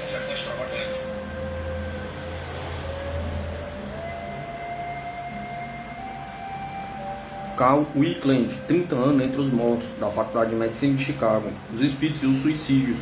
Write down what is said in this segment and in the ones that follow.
são certamente extravagantes. Carl Wickland, 30 anos entre os mortos, da Faculdade de Medicina de Chicago, os espíritos e os suicídios.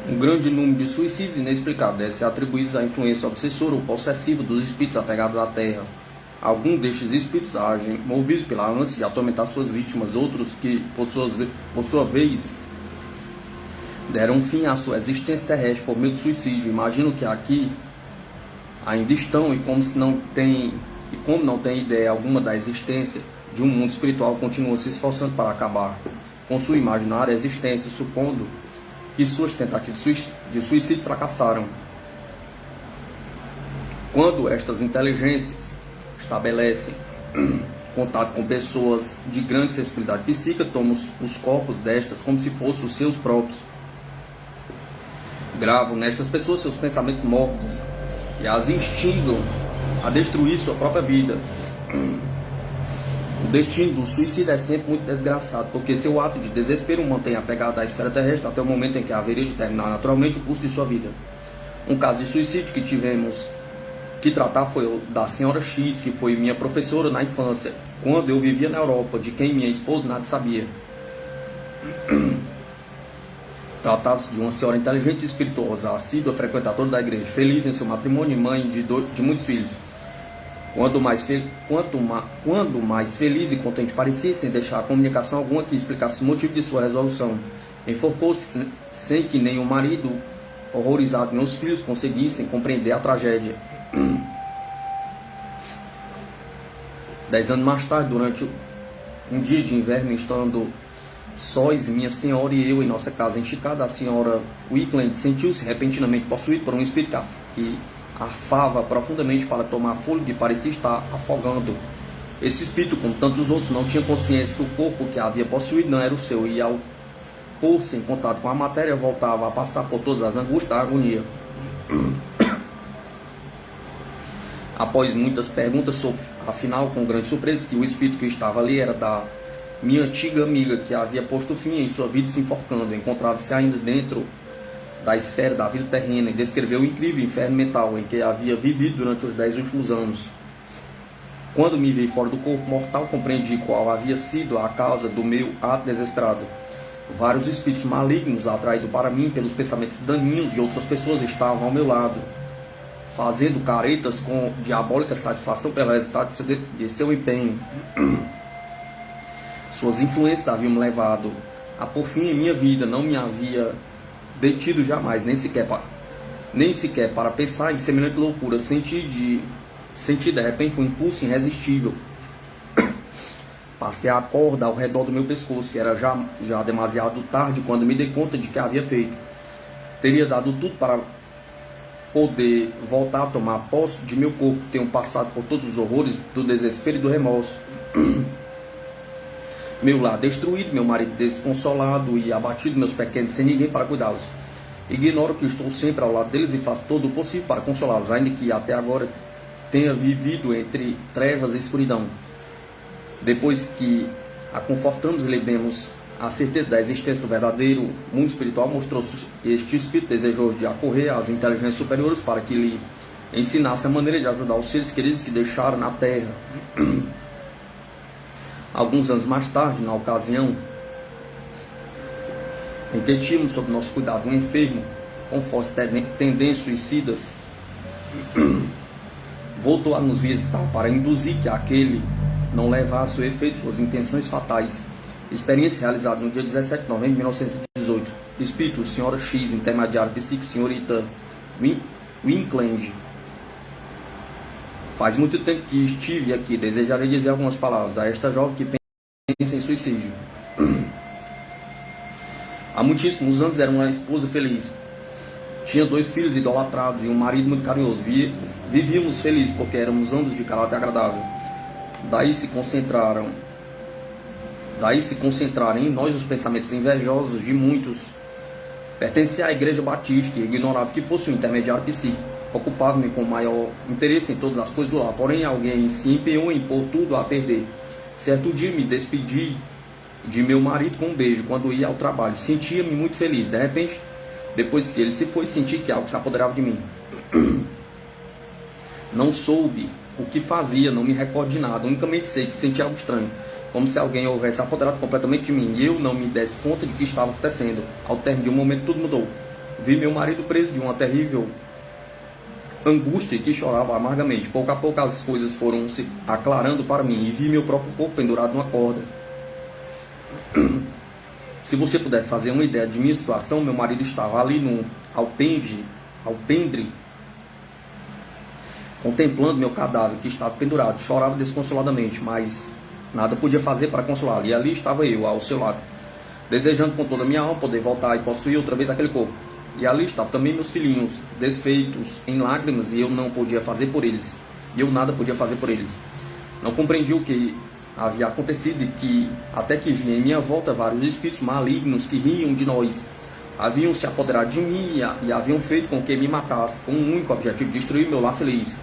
Um grande número de suicídios inexplicados deve ser atribuídos à influência obsessora ou possessiva dos espíritos apegados à Terra. Alguns destes espíritos agem movidos pela ânsia de atormentar suas vítimas, outros que, por sua vez, deram fim à sua existência terrestre por meio do suicídio. Imagino que aqui ainda estão e como não tem ideia alguma da existência de um mundo espiritual, continuam se esforçando para acabar com sua imaginária existência, supondo que suas tentativas de suicídio fracassaram. Quando estas inteligências estabelecem contato com pessoas de grande sensibilidade psíquica, tomam os corpos destas como se fossem os seus próprios. Gravam nestas pessoas seus pensamentos mortos e as instigam a destruir sua própria vida. O destino do suicídio é sempre muito desgraçado, porque seu ato de desespero o mantém apegado à esfera terrestre até o momento em que haveria de terminar naturalmente o curso de sua vida. Um caso de suicídio que tivemos que tratar foi o da senhora X, que foi minha professora na infância, quando eu vivia na Europa, de quem minha esposa nada sabia. Tratava-se de uma senhora inteligente e espirituosa, assídua frequentadora da igreja, feliz em seu matrimônio e mãe de muitos filhos. Quando mais feliz e contente parecia, sem deixar comunicação alguma que explicasse o motivo de sua resolução. Enforcou-se sem que nem o marido, horrorizado, nem os filhos conseguissem compreender a tragédia. 10 anos mais tarde, durante um dia de inverno, estando sós, minha senhora e eu em nossa casa em Chicago, a senhora Wickland sentiu-se repentinamente possuída por um espírito que arfava profundamente para tomar fôlego e parecia estar afogando. Esse espírito, como tantos outros, não tinha consciência que o corpo que havia possuído não era o seu, e ao pôr-se em contato com a matéria, voltava a passar por todas as angústias da agonia. Após muitas perguntas, soube, afinal, com grande surpresa, que o espírito que estava ali era da minha antiga amiga, que havia posto fim em sua vida se enforcando, encontrava-se ainda dentro da esfera da vida terrena, e descreveu o incrível inferno mental em que havia vivido durante os 10 últimos anos. Quando me vi fora do corpo mortal, compreendi qual havia sido a causa do meu ato desesperado. Vários espíritos malignos, atraídos para mim pelos pensamentos daninhos de outras pessoas, estavam ao meu lado, fazendo caretas com diabólica satisfação pelo resultado de seu empenho. Suas influências haviam me levado a por fim em minha vida, não me havia detido jamais, nem sequer para pensar em semelhante loucura. Senti de repente um impulso irresistível. Passei a corda ao redor do meu pescoço, e era já demasiado tarde quando me dei conta de que havia feito. Teria dado tudo para poder voltar a tomar posse de meu corpo. Tenho passado por todos os horrores do desespero e do remorso. Meu lar destruído, meu marido desconsolado e abatido, meus pequenos sem ninguém para cuidá-los. Ignoro que estou sempre ao lado deles e faço todo o possível para consolá-los, ainda que até agora tenha vivido entre trevas e escuridão. Depois que a confortamos e lhe demos a certeza da existência do verdadeiro mundo espiritual, mostrou-se este espírito desejoso de acorrer às inteligências superiores para que lhe ensinasse a maneira de ajudar os seres queridos que deixaram na terra. Alguns anos mais tarde, na ocasião em que tínhamos sob nosso cuidado um enfermo com fortes tendências suicidas, voltou a nos visitar para induzir que aquele não levasse ao efeito suas intenções fatais. Experiência realizada no dia 17 de novembro de 1918. Espírito, senhora X, intermediário psíquico, senhorita Wickland. Faz muito tempo que estive aqui. Desejaria dizer algumas palavras a esta jovem que pensa em suicídio. Há muitíssimos anos era uma esposa feliz. Tinha 2 filhos idolatrados e um marido muito carinhoso. Vivíamos felizes porque éramos ambos de caráter agradável. Daí se concentraram em nós os pensamentos invejosos de muitos. Pertencia à igreja batista e ignorava que fosse um intermediário psíquico. Ocupava-me com maior interesse em todas as coisas do lar. Porém, alguém se empenhou em pôr tudo a perder. Certo dia me despedi de meu marido com um beijo quando ia ao trabalho. Sentia-me muito feliz. De repente, depois que ele se foi, senti que algo se apoderava de mim. Não soube o que fazia, não me recordo de nada. Unicamente sei que senti algo estranho, como se alguém houvesse apoderado completamente de mim e eu não me desse conta de que estava acontecendo. Ao término de um momento, tudo mudou. Vi meu marido preso de uma terrível angústia e que chorava amargamente. Pouco a pouco as coisas foram se aclarando para mim e vi meu próprio corpo pendurado numa corda. Se você pudesse fazer uma ideia de minha situação, meu marido estava ali no alpendre, contemplando meu cadáver que estava pendurado. Chorava desconsoladamente, mas nada podia fazer para consolá-lo. E ali estava eu, ao seu lado, desejando com toda a minha alma poder voltar e possuir outra vez aquele corpo. E ali estavam também meus filhinhos, desfeitos em lágrimas, e eu não podia fazer por eles. E eu nada podia fazer por eles. Não compreendi o que havia acontecido e que, até que vinha em minha volta vários espíritos malignos que riam de nós. Haviam se apoderado de mim e haviam feito com que me matasse, com um único objetivo: destruir meu lar feliz.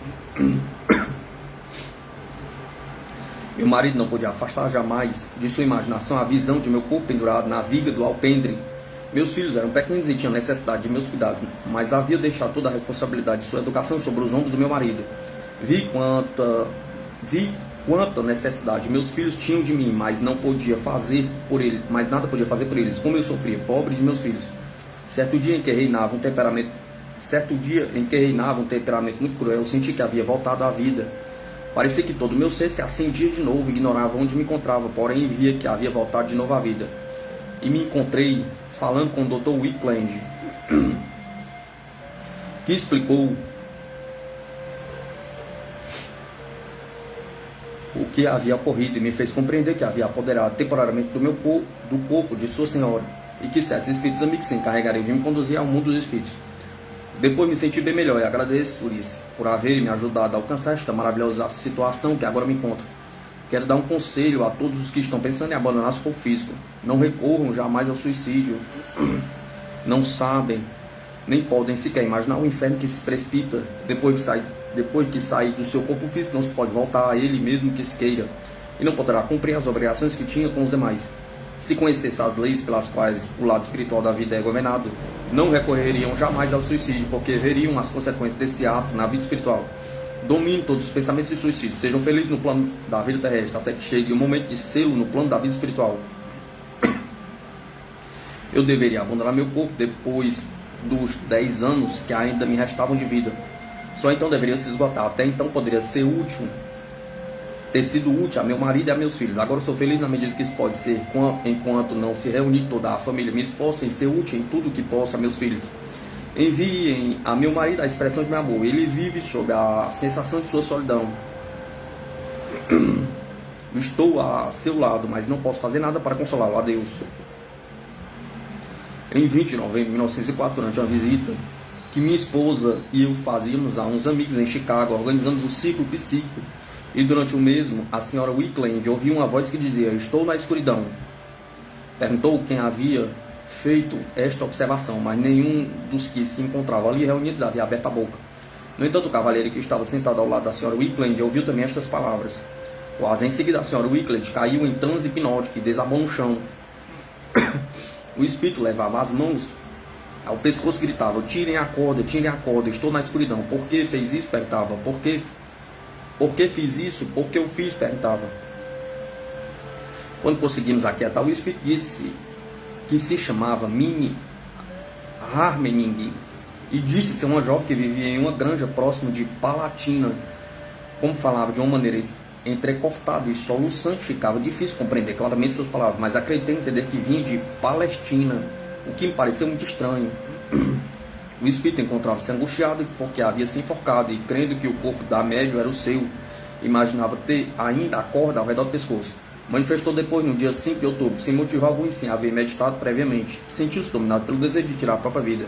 Meu marido não podia afastar jamais de sua imaginação a visão de meu corpo pendurado na viga do alpendre. Meus filhos eram pequenos e tinham necessidade de meus cuidados, mas havia deixado toda a responsabilidade de sua educação sobre os ombros do meu marido. Vi quanta necessidade meus filhos tinham de mim, mas nada podia fazer por eles. Como eu sofria, pobre de meus filhos. Certo dia em que reinava um temperamento muito cruel, eu senti que havia voltado à vida. Parecia que todo o meu ser se acendia de novo, ignorava onde me encontrava, porém via que havia voltado de novo à vida. E me encontrei falando com o Dr. Wickland, que explicou o que havia ocorrido e me fez compreender que havia apoderado temporariamente do corpo de sua senhora e que certos espíritos amigos se encarregariam de me conduzir ao mundo dos espíritos. Depois me senti bem melhor e agradeço por isso, por haverem me ajudado a alcançar esta maravilhosa situação que agora me encontro. Quero dar um conselho a todos os que estão pensando em abandonar seu corpo físico. Não recorram jamais ao suicídio. Não sabem, nem podem sequer imaginar o inferno que se precipita depois que sai do seu corpo físico. Não se pode voltar a ele mesmo que se queira, e não poderá cumprir as obrigações que tinha com os demais. Se conhecesse as leis pelas quais o lado espiritual da vida é governado, não recorreriam jamais ao suicídio, porque veriam as consequências desse ato na vida espiritual. Domine todos os pensamentos de suicídio. Sejam felizes no plano da vida terrestre, até que chegue o momento de sê-lo no plano da vida espiritual. Eu deveria abandonar meu corpo depois dos 10 anos que ainda me restavam de vida. Só então deveria se esgotar. Até então poderia ter sido útil a meu marido e a meus filhos. Agora sou feliz na medida que isso pode ser, enquanto não se reunir toda a família. Me esforço em ser útil em tudo que possa a meus filhos. Enviem a meu marido a expressão de meu amor. Ele vive sob a sensação de sua solidão. Estou a seu lado, mas não posso fazer nada para consolá-lo. Adeus. Em 20 de novembro de 1904, durante uma visita que minha esposa e eu fazíamos a uns amigos em Chicago, organizamos um ciclo psíquico. E durante o mesmo, a senhora Wickland ouviu uma voz que dizia: estou na escuridão. Perguntou quem havia feito esta observação, mas nenhum dos que se encontravam ali reunidos havia aberto a boca. No entanto, o cavalheiro que estava sentado ao lado da senhora Wickland ouviu também estas palavras. Quase em seguida, a senhora Wickland caiu em transe hipnótico e desabou no chão. O espírito levava as mãos ao pescoço e gritava: tirem a corda, estou na escuridão. Por que fez isso? Perguntava. Por que fiz isso? Por que eu fiz? Perguntava. Quando conseguimos aquietar, o espírito disse que se chamava Minnie Harmening e disse ser uma jovem que vivia em uma granja próximo de Palatina. Como falava de uma maneira entrecortada e soluçante, ficava difícil compreender claramente suas palavras, mas acreditei entender que vinha de Palestina, o que me pareceu muito estranho. O espírito encontrava-se angustiado porque havia se enforcado e, crendo que o corpo da médium era o seu, imaginava ter ainda a corda ao redor do pescoço. Manifestou depois, no dia 5 de outubro, sem motivo algum e sem haver meditado previamente. Sentiu-se dominado pelo desejo de tirar a própria vida.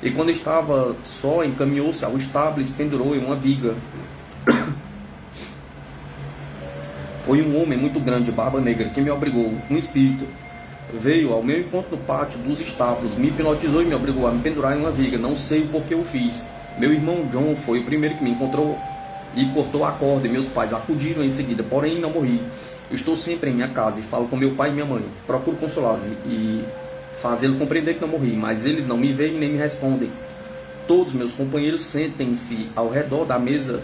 E quando estava só, encaminhou-se ao estábulo e se pendurou em uma viga. Foi um homem muito grande, de barba negra, que me obrigou, um espírito. Veio ao meu encontro no pátio dos estábulos, me hipnotizou e me obrigou a me pendurar em uma viga. Não sei o porquê eu fiz. Meu irmão John foi o primeiro que me encontrou e cortou a corda, e meus pais acudiram em seguida, porém não morri. Estou sempre em minha casa e falo com meu pai e minha mãe. Procuro consolá-los e fazê-lo compreender que não morri, mas eles não me veem nem me respondem. Todos meus companheiros sentam-se ao redor da mesa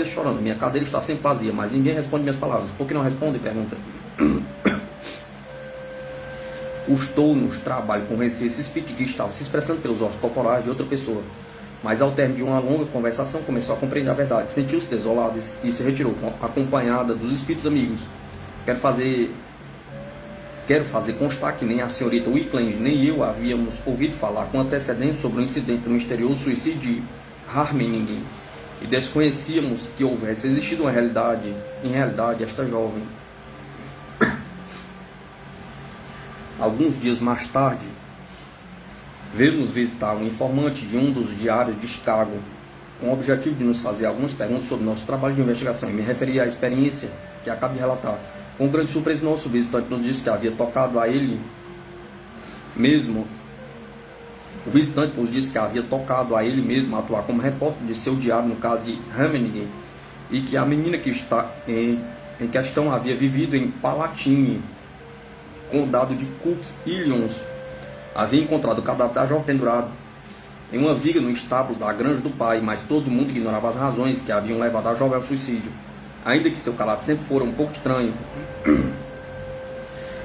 chorando. Minha cadeira está sempre vazia, mas ninguém responde minhas palavras. Por que não respondem? Pergunta. Os tounos trabalham com esse espírito que estava se expressando pelos ossos corporais de outra pessoa. Mas ao término de uma longa conversação, começou a compreender a verdade. Sentiu-se desolado e se retirou, acompanhada dos espíritos amigos. Quero fazer constar que nem a senhorita Wickland nem eu havíamos ouvido falar com antecedência sobre o incidente do misterioso suicídio de Harmeningen, e desconhecíamos que houvesse existido em realidade, esta jovem. Alguns dias mais tarde, veio nos visitar um informante de um dos diários de Chicago, com o objetivo de nos fazer algumas perguntas sobre nosso trabalho de investigação, e me referi à experiência que acabo de relatar. Com grande surpresa, nosso visitante nos disse que havia tocado a ele mesmo. O visitante nos disse que havia tocado a ele mesmo atuar como repórter de seu diário no caso de Harmeningen, e que a menina que está em questão havia vivido em Palatine, condado de Cook, Illinois. Havia encontrado o cadáver da jovem pendurado em uma viga no estábulo da granja do pai, mas todo mundo ignorava as razões que haviam levado a jovem ao suicídio, ainda que seu caráter sempre fora um pouco estranho.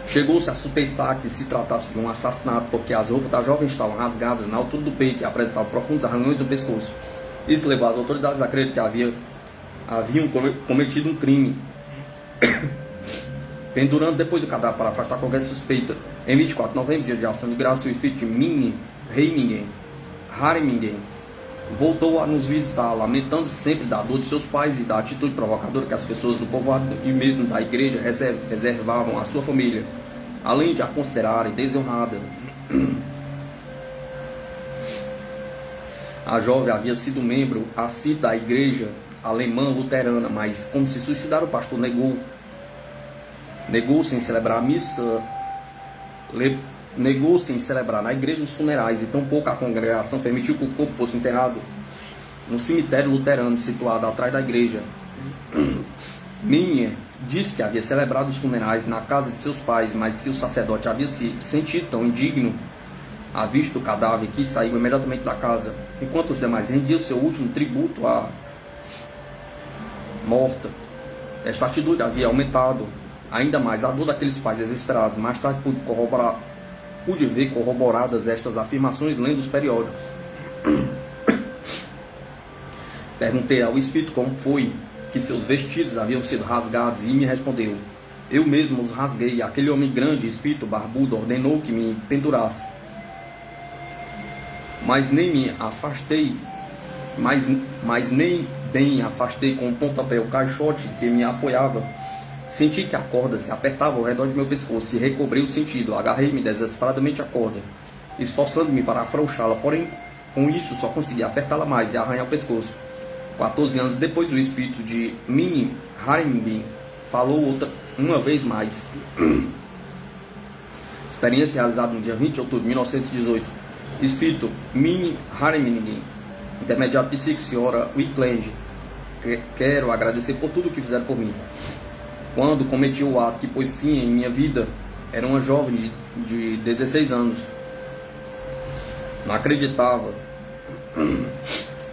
Chegou-se a suspeitar que se tratasse de um assassinato, porque as roupas da jovem estavam rasgadas na altura do peito e apresentavam profundos arranhões no pescoço. Isso levou as autoridades a crer que haviam cometido um crime, pendurando depois do cadáver para afastar qualquer suspeita. Em 24 de novembro, dia de ação de graça, o espírito de Minnie Harmeningen voltou a nos visitar, lamentando sempre da dor de seus pais e da atitude provocadora que as pessoas do povoado e mesmo da igreja reservavam à sua família, além de a considerarem desonrada. A jovem havia sido membro assíduo da igreja alemã luterana, mas como se suicidar, o pastor negou sem celebrar a missa, negou sem celebrar na igreja os funerais, e tampouco a congregação permitiu que o corpo fosse enterrado no cemitério luterano situado atrás da igreja. Minnie disse que havia celebrado os funerais na casa de seus pais, mas que o sacerdote havia se sentido tão indigno à vista do cadáver que saiu imediatamente da casa, enquanto os demais rendiam seu último tributo à morta. Esta atitude havia aumentado ainda mais a dor daqueles pais desesperados. Mais tarde pude ver corroboradas estas afirmações lendo os periódicos. Perguntei ao espírito como foi que seus vestidos haviam sido rasgados, e me respondeu: eu mesmo os rasguei. Aquele homem grande, espírito barbudo, ordenou que me pendurasse, mas nem me afastei, mas nem bem afastei com o pontapé o caixote que me apoiava. Senti que a corda se apertava ao redor de meu pescoço e recobrei o sentido. Agarrei-me desesperadamente à corda, esforçando-me para afrouxá-la, porém com isso só consegui apertá-la mais e arranhar o pescoço. 14 anos depois, o espírito de Minnie Harmeningen falou uma vez mais. Experiência realizada no dia 20 de outubro de 1918. Espírito Minnie Harmeningen, intermediário psíquico, senhora Wickland. Quero agradecer por tudo o que fizeram por mim. Quando cometi o ato que pôs fim em minha vida, era uma jovem de 16 anos. Não acreditava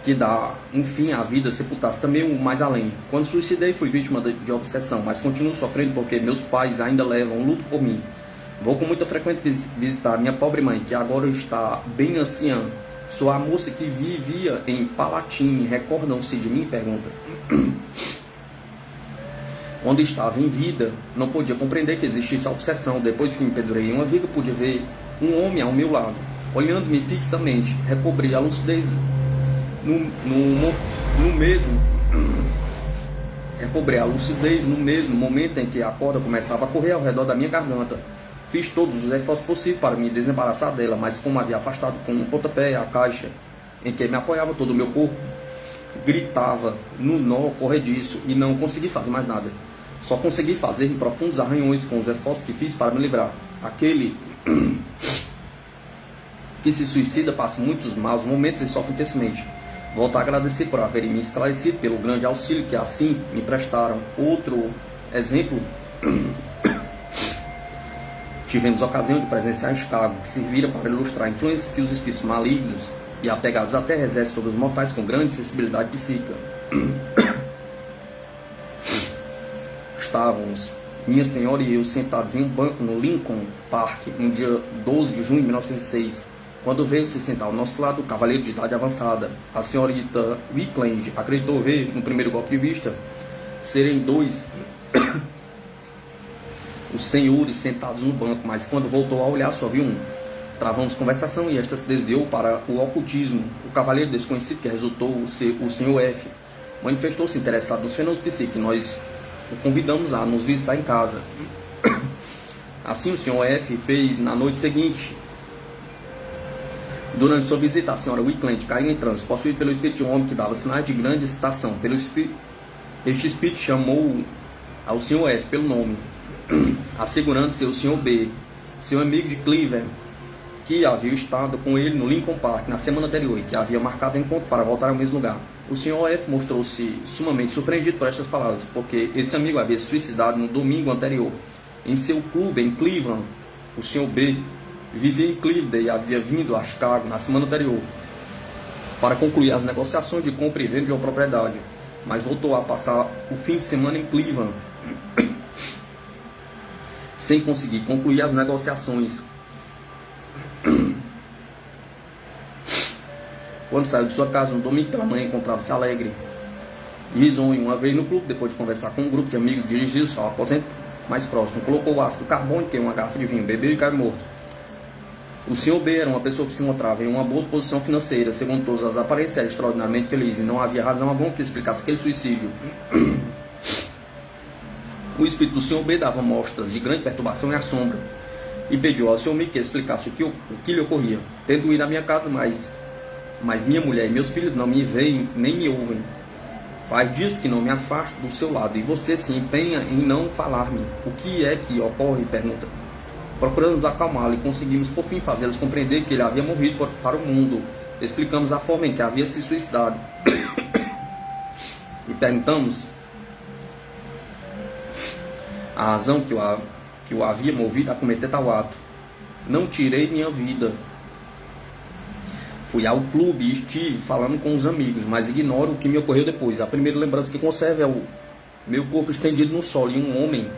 que dar um fim à vida sepultasse também o mais além. Quando suicidei, fui vítima de obsessão, mas continuo sofrendo porque meus pais ainda levam luto por mim. Vou com muita frequência visitar minha pobre mãe, que agora está bem anciã. Sou a moça que vivia em Palatine. Recordam-se de mim? Pergunta. Quando estava em vida, não podia compreender que existisse a obsessão. Depois que me pendurei em uma viga, pude ver um homem ao meu lado. Olhando-me fixamente, recobrei a lucidez no mesmo recobrei a lucidez no mesmo momento em que a corda começava a correr ao redor da minha garganta. Fiz todos os esforços possíveis para me desembaraçar dela, mas como havia afastado com um pontapé a caixa em que me apoiava todo o meu corpo, gritava no nó corrediço e não consegui fazer mais nada. Só consegui fazer profundos arranhões com os esforços que fiz para me livrar. Aquele que se suicida passa muitos maus momentos e sofre intensamente. Volto a agradecer por haverem me esclarecido, pelo grande auxílio que assim me prestaram. Outro exemplo, tivemos a ocasião de presenciar em Chicago, que servira para ilustrar a influência que os espíritos malignos e apegados à terra exercem sobre os mortais com grande sensibilidade psíquica. Estávamos, minha senhora e eu, sentados em um banco no Lincoln Park, no dia 12 de junho de 1906, quando veio se sentar ao nosso lado o cavaleiro de idade avançada. A senhorita Wickland acreditou ver, no primeiro golpe de vista, serem dois os senhores sentados no banco, mas quando voltou a olhar só viu um. Travamos conversação e esta se desviou para o ocultismo. O cavaleiro desconhecido, que resultou ser o Sr. F, manifestou-se interessado nos fenômenos psíquicos. Nós o convidamos a nos visitar em casa. Assim o Sr. F fez na noite seguinte. Durante sua visita, a senhora Wickland caiu em transe, possuída pelo espírito de um homem que dava sinais de grande excitação. Este espírito chamou ao Sr. F pelo nome, assegurando ser o Sr. B, seu amigo de Cleveland, que havia estado com ele no Lincoln Park na semana anterior e que havia marcado encontro para voltar ao mesmo lugar. O Sr. F mostrou-se sumamente surpreendido por estas palavras, porque esse amigo havia se suicidado no domingo anterior. Em seu clube em Cleveland, o Sr. B vivia em Cleveland e havia vindo a Chicago na semana anterior para concluir as negociações de compra e venda de uma propriedade, mas voltou a passar o fim de semana em Cleveland sem conseguir concluir as negociações. Quando saiu de sua casa no domingo pela manhã, encontrava-se alegre e risonho. Uma vez no clube, depois de conversar com um grupo de amigos, dirigiu-se ao aposento mais próximo, colocou o ácido carbônico em uma garrafa de vinho, bebeu e caiu morto. O Sr. B era uma pessoa que se encontrava em uma boa posição financeira, segundo todas as aparências, era extraordinariamente feliz e não havia razão alguma que explicasse aquele suicídio. O espírito do Sr. B dava mostras de grande perturbação e assombro e pediu ao Sr. B que explicasse o que lhe ocorria. Tendo ido à minha casa, mas minha mulher e meus filhos não me veem nem me ouvem. Faz dias que não me afasto do seu lado e você se empenha em não falar-me. O que é que ocorre? Pergunta. Procuramos acalmá-lo e conseguimos por fim fazê-los compreender que ele havia morrido para o mundo. Explicamos a forma em que havia se suicidado e perguntamos a razão que o havia movido a cometer tal ato. Não tirei minha vida. Fui ao clube e estive falando com os amigos, mas ignoro o que me ocorreu depois. A primeira lembrança que conservo é o meu corpo estendido no solo e um homem,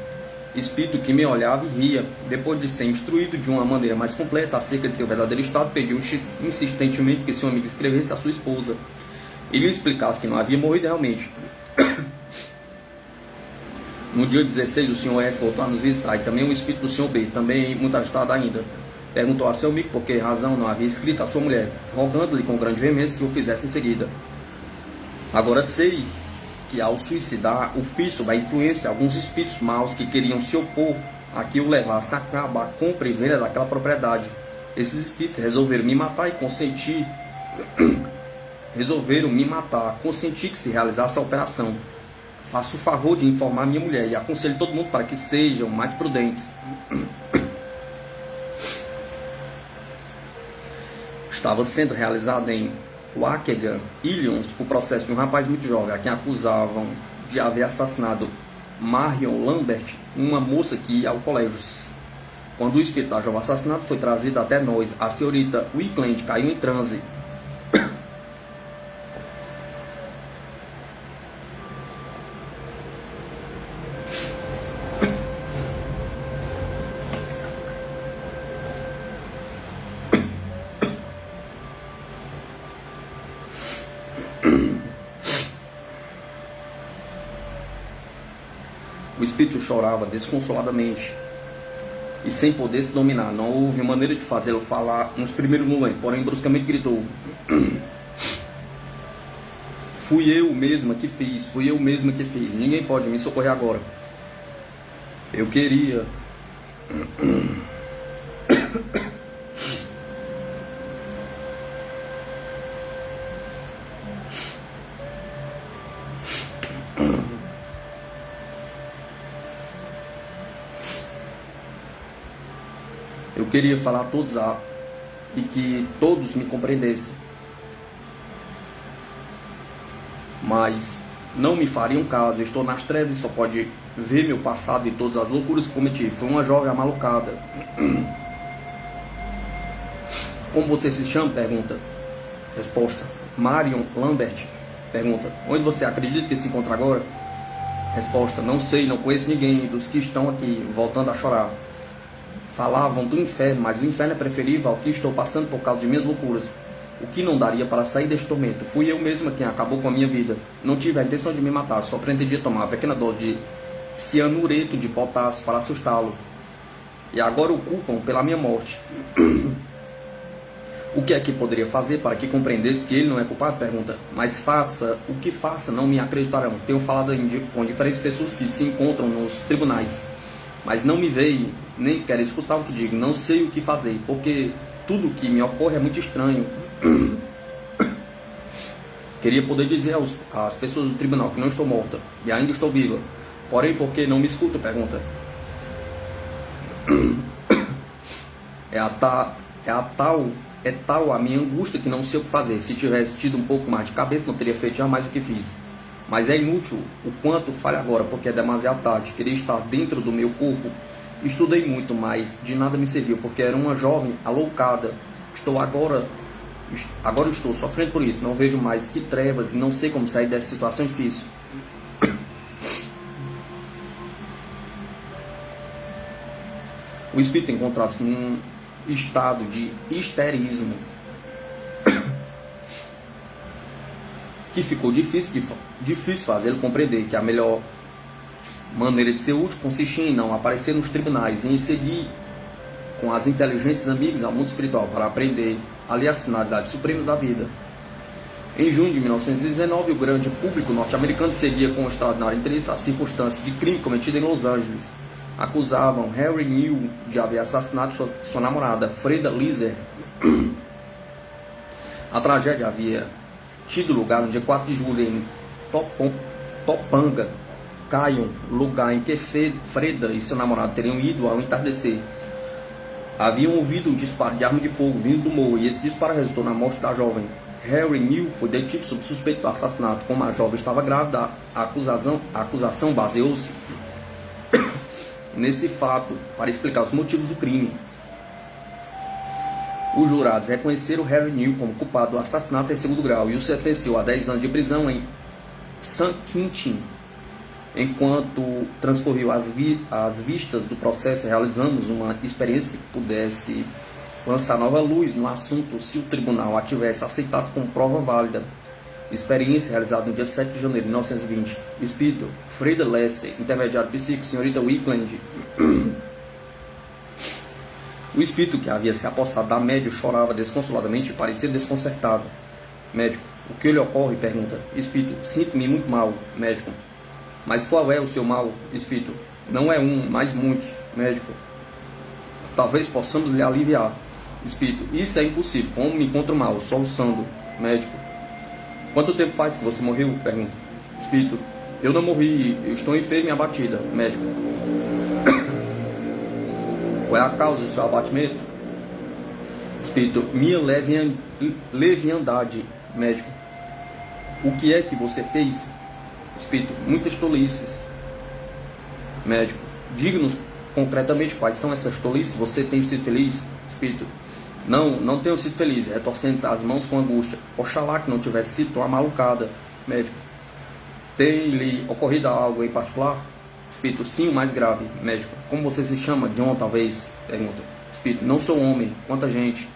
espírito, que me olhava e ria. Depois de ser instruído de uma maneira mais completa acerca de seu verdadeiro estado, pediu insistentemente que seu amigo escrevesse a sua esposa e lhe explicasse que não havia morrido realmente. No dia 16, o Sr. F voltou a nos visitar e também o espírito do Sr. B, também muito agitado ainda. Perguntou a seu amigo por que razão não havia escrito a sua mulher, rogando-lhe com grande veemência que o fizesse em seguida. Agora sei que ao suicidar o fiz sob a influência de alguns espíritos maus que queriam se opor a que o levasse a cabo a compra e venda daquela propriedade. Esses espíritos resolveram me matar, consenti que se realizasse a operação. Faço o favor de informar minha mulher e aconselho todo mundo para que sejam mais prudentes. Estava sendo realizado em Waukegan, Illinois, o processo de um rapaz muito jovem a quem acusavam de haver assassinado Marion Lambert, uma moça que ia ao colégio. Quando o espírito da jovem assassinado foi trazido até nós, a senhorita Wickland caiu em transe. O espírito chorava desconsoladamente e sem poder se dominar. Não houve maneira de fazê-lo falar nos primeiros momentos, porém bruscamente gritou: fui eu mesma que fiz, ninguém pode me socorrer agora. Eu queria... Eu queria falar a todos e que todos me compreendessem. Mas não me fariam caso. Eu estou nas trevas e só pode ver meu passado e todas as loucuras que cometi. Fui uma jovem amalucada. Como você se chama? Pergunta. Resposta: Marion Lambert. Pergunta: onde você acredita que se encontra agora? Resposta: não sei, não conheço ninguém dos que estão aqui. Voltando a chorar. Falavam do inferno, mas o inferno é preferível ao que estou passando por causa de minhas loucuras. O que não daria para sair deste tormento? Fui eu mesma quem acabou com a minha vida. Não tive a intenção de me matar, só pretendia tomar uma pequena dose de cianureto de potássio para assustá-lo. E agora o culpam pela minha morte. O que é que poderia fazer para que compreendesse que ele não é culpado? Pergunta. Mas faça o que faça, não me acreditarão. Tenho falado com diferentes pessoas que se encontram nos tribunais, mas não me veem, nem querem escutar o que digo. Não sei o que fazer, porque tudo o que me ocorre é muito estranho. Queria poder dizer às pessoas do tribunal que não estou morta e ainda estou viva. Porém, por que não me escuta? Pergunta. É tal a minha angústia que não sei o que fazer. Se tivesse tido um pouco mais de cabeça, não teria feito jamais o que fiz. Mas é inútil o quanto falho agora, porque é demasiado tarde. Queria estar dentro do meu corpo. Estudei muito, mas de nada me serviu, porque era uma jovem aloucada. Agora estou sofrendo por isso. Não vejo mais que trevas e não sei como sair dessa situação difícil. O espírito encontrava-se num estado de histerismo que ficou difícil fazê-lo compreender que a melhor maneira de ser útil consistia em não aparecer nos tribunais e em seguir com as inteligências amigas ao mundo espiritual para aprender ali as finalidades supremas da vida. Em junho de 1919, o grande público norte-americano seguia com extraordinário interesse as circunstâncias de crime cometido em Los Angeles. Acusavam Harry Neal de haver assassinado sua namorada, Freda Lizer. A tragédia havia tido lugar no dia 4 de julho em Topanga Canyon, lugar em que Freda e seu namorado teriam ido ao entardecer. Haviam ouvido um disparo de arma de fogo vindo do morro e esse disparo resultou na morte da jovem. Harry Neal foi detido sob suspeito do assassinato. Como a jovem estava grávida, a acusação baseou-se nesse fato para explicar os motivos do crime. Os jurados reconheceram Harry Neal como culpado do assassinato em segundo grau e o sentenciou a 10 anos de prisão em San Quentin. Enquanto transcorriam as vistas do processo, realizamos uma experiência que pudesse lançar nova luz no assunto se o tribunal a tivesse aceitado como prova válida. Experiência realizada no dia 7 de janeiro de 1920. Espírito: Freda Lesser, intermediário psíquico, senhorita Wickland. O espírito que havia se apossado da médium chorava desconsoladamente e parecia desconcertado. Médico: o que lhe ocorre? Pergunta. Espírito: sinto-me muito mal. Médico: mas qual é o seu mal? Espírito: não é um, mas muitos. Médico: talvez possamos lhe aliviar. Espírito: isso é impossível. Como me encontro mal? Soluçando. Médico: quanto tempo faz que você morreu? Pergunta. Espírito: eu não morri, eu estou enfermo e abatida. Médico: qual é a causa do seu abatimento? Espírito: minha leviandade. Médico: o que é que você fez? Espírito: muitas tolices. Médico: diga-nos concretamente quais são essas tolices. Você tem sido feliz? Espírito: não tenho sido feliz. Retorcendo as mãos com angústia. Oxalá que não tivesse sido tão amalucada. Médico: tem-lhe ocorrido algo em particular? Espírito: sim, o mais grave. Médico: como você se chama? John, talvez? Pergunta. Espírito: não sou homem. Quanta gente.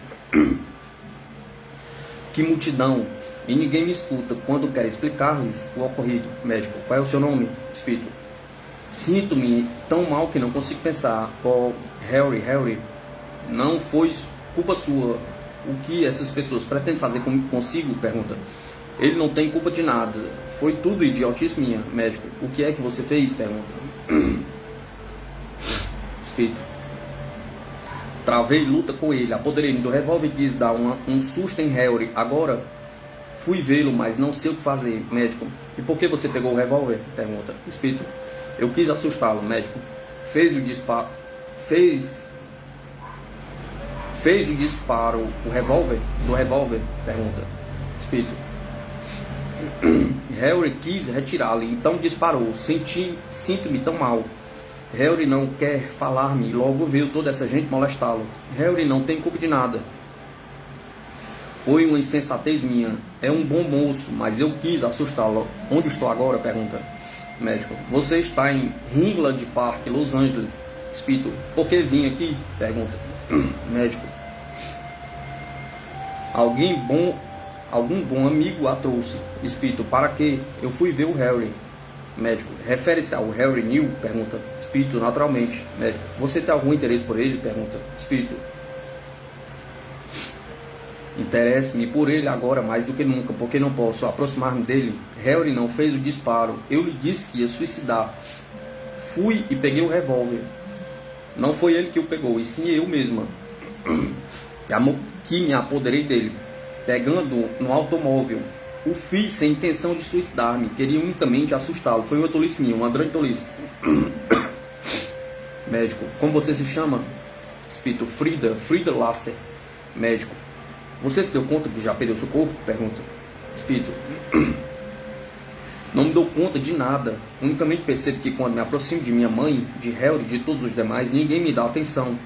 Que multidão. E ninguém me escuta quando quero explicar-lhes o ocorrido. Médico: qual é o seu nome? Espírito: sinto-me tão mal que não consigo pensar. Harry, não foi culpa sua. O que essas pessoas pretendem fazer consigo? Pergunta. Ele não tem culpa de nada. Foi tudo idiotice minha, médico. O que é que você fez? Pergunta. Espírito. Travei luta com ele. Apoderei-me do revólver e quis dar um susto em Harry. Agora fui vê-lo, mas não sei o que fazer, médico. E por que você pegou o revólver? Pergunta. Espírito. Eu quis assustá-lo, médico. Fez o disparo. Fez o disparo do revólver? Pergunta. Espírito. Harry quis retirá-lo, então disparou. Sinto-me tão mal. Harry não quer falar-me e logo veio toda essa gente molestá-lo. Harry não tem culpa de nada. Foi uma insensatez minha. É um bom moço, mas eu quis assustá-lo. Onde estou agora? Pergunta. Médico. Você está em Ringland Park, Los Angeles. Espírito. Por que vim aqui? Pergunta. Médico. Algum bom amigo a trouxe. Espírito. Para quê? Eu fui ver o Harry. Médico. Refere-se ao Harry New? Pergunta. Espírito. Naturalmente. Médico. Você tem algum interesse por ele? Pergunta. Espírito. Interesse-me por ele agora mais do que nunca, porque não posso aproximar-me dele. Harry não fez o disparo. Eu lhe disse que ia suicidar. Fui e peguei o revólver. Não foi ele que o pegou, e sim eu mesma, que me apoderei dele, pegando no automóvel. O fiz sem intenção de suicidar-me. Queria unicamente assustá-lo. Foi uma tolice minha, uma grande tolice. Médico. Como você se chama? Espírito. Frida Lasser. Médico. Você se deu conta que já perdeu seu corpo? Pergunta. Espírito. Não me dou conta de nada. Unicamente percebo que quando me aproximo de minha mãe, de Harry e de todos os demais, ninguém me dá atenção.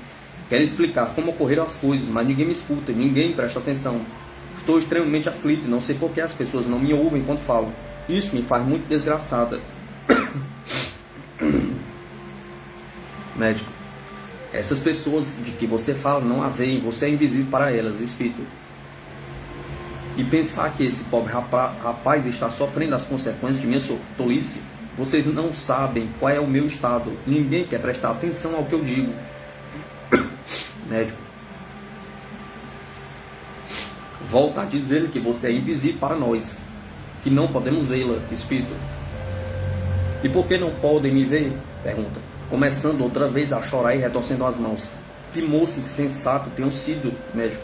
Quero explicar como ocorreram as coisas, mas ninguém me escuta, ninguém presta atenção. Estou extremamente aflito e não sei por que as pessoas não me ouvem enquanto falo. Isso me faz muito desgraçada. Médico. Essas pessoas de que você fala não a veem, você é invisível para elas, Espírito. E pensar que esse pobre rapaz está sofrendo as consequências de minha tolice, vocês não sabem qual é o meu estado. Ninguém quer prestar atenção ao que eu digo. Médico. Volta a dizer que você é invisível para nós, que não podemos vê-la, Espírito. E por que não podem me ver? Pergunta. Começando outra vez a chorar e retorcendo as mãos. Que moço insensato tenho sido, médico.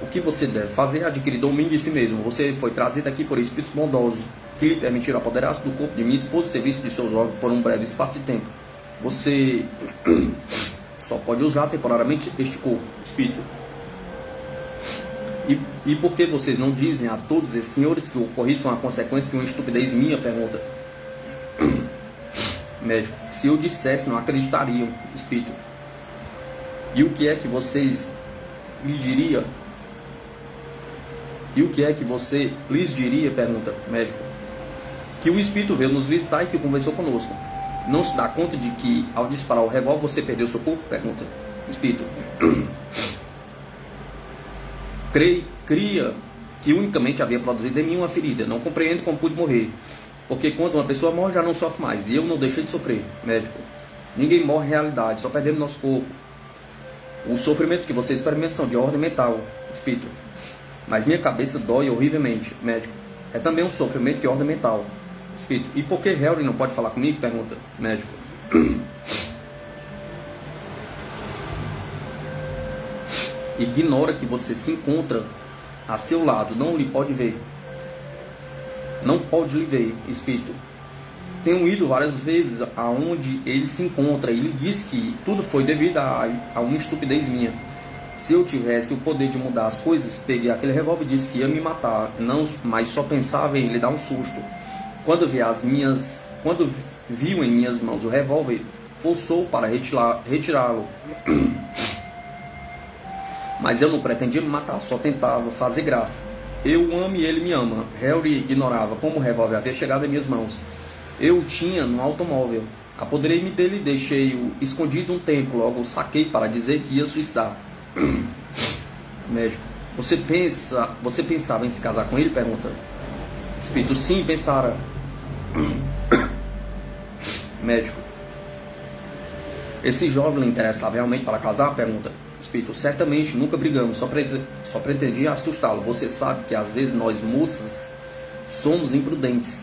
O que você deve fazer é adquirir domínio de si mesmo. Você foi trazido aqui por espíritos bondosos, que lhe permitiram apoderar-se do corpo de minha esposa e serviço de seus órgãos por um breve espaço de tempo. Você só pode usar temporariamente este corpo, Espírito. E por que vocês não dizem a todos esses senhores que o ocorrido foi uma consequência de uma estupidez minha? Pergunta. Médico. Se eu dissesse, não acreditariam, Espírito. E o que é que vocês lhe diriam? E o que é que você lhes diria? Pergunta. Médico. Que o Espírito veio nos visitar e que conversou conosco. Não se dá conta de que, ao disparar o revólver, você perdeu seu corpo? Pergunta. Espírito. Cria que unicamente havia produzido em mim uma ferida. Não compreendo como pude morrer. Porque quando uma pessoa morre, já não sofre mais. E eu não deixei de sofrer. Médico. Ninguém morre em realidade, só perdemos nosso corpo. Os sofrimentos que você experimenta são de ordem mental, Espírito. Mas minha cabeça dói horrivelmente, médico. É também um sofrimento de ordem mental, Espírito. E por que Harry não pode falar comigo? Pergunta, médico. Ignora que você se encontra a seu lado, não lhe pode ver. Não pode lhe ver, Espírito. Tenho ido várias vezes aonde ele se encontra e ele diz que tudo foi devido a uma estupidez minha. Se eu tivesse o poder de mudar as coisas, peguei aquele revólver e disse que ia me matar, não, mas só pensava em lhe dar um susto. Quando viu em minhas mãos o revólver, forçou para retirá-lo. Mas eu não pretendia me matar, só tentava fazer graça. Eu o amo e ele me ama. Harry ignorava como o revólver havia chegado em minhas mãos. Eu o tinha no automóvel. Apoderei-me dele e deixei-o escondido um tempo. Logo saquei para dizer que ia suicidar. Médico. Você pensava em se casar com ele? Pergunta. Espírito. Sim, pensara. Médico. Esse jovem lhe interessava realmente para casar? Pergunta. Espírito, certamente, nunca brigamos, só pretendia assustá-lo. Você sabe que às vezes nós moças somos imprudentes.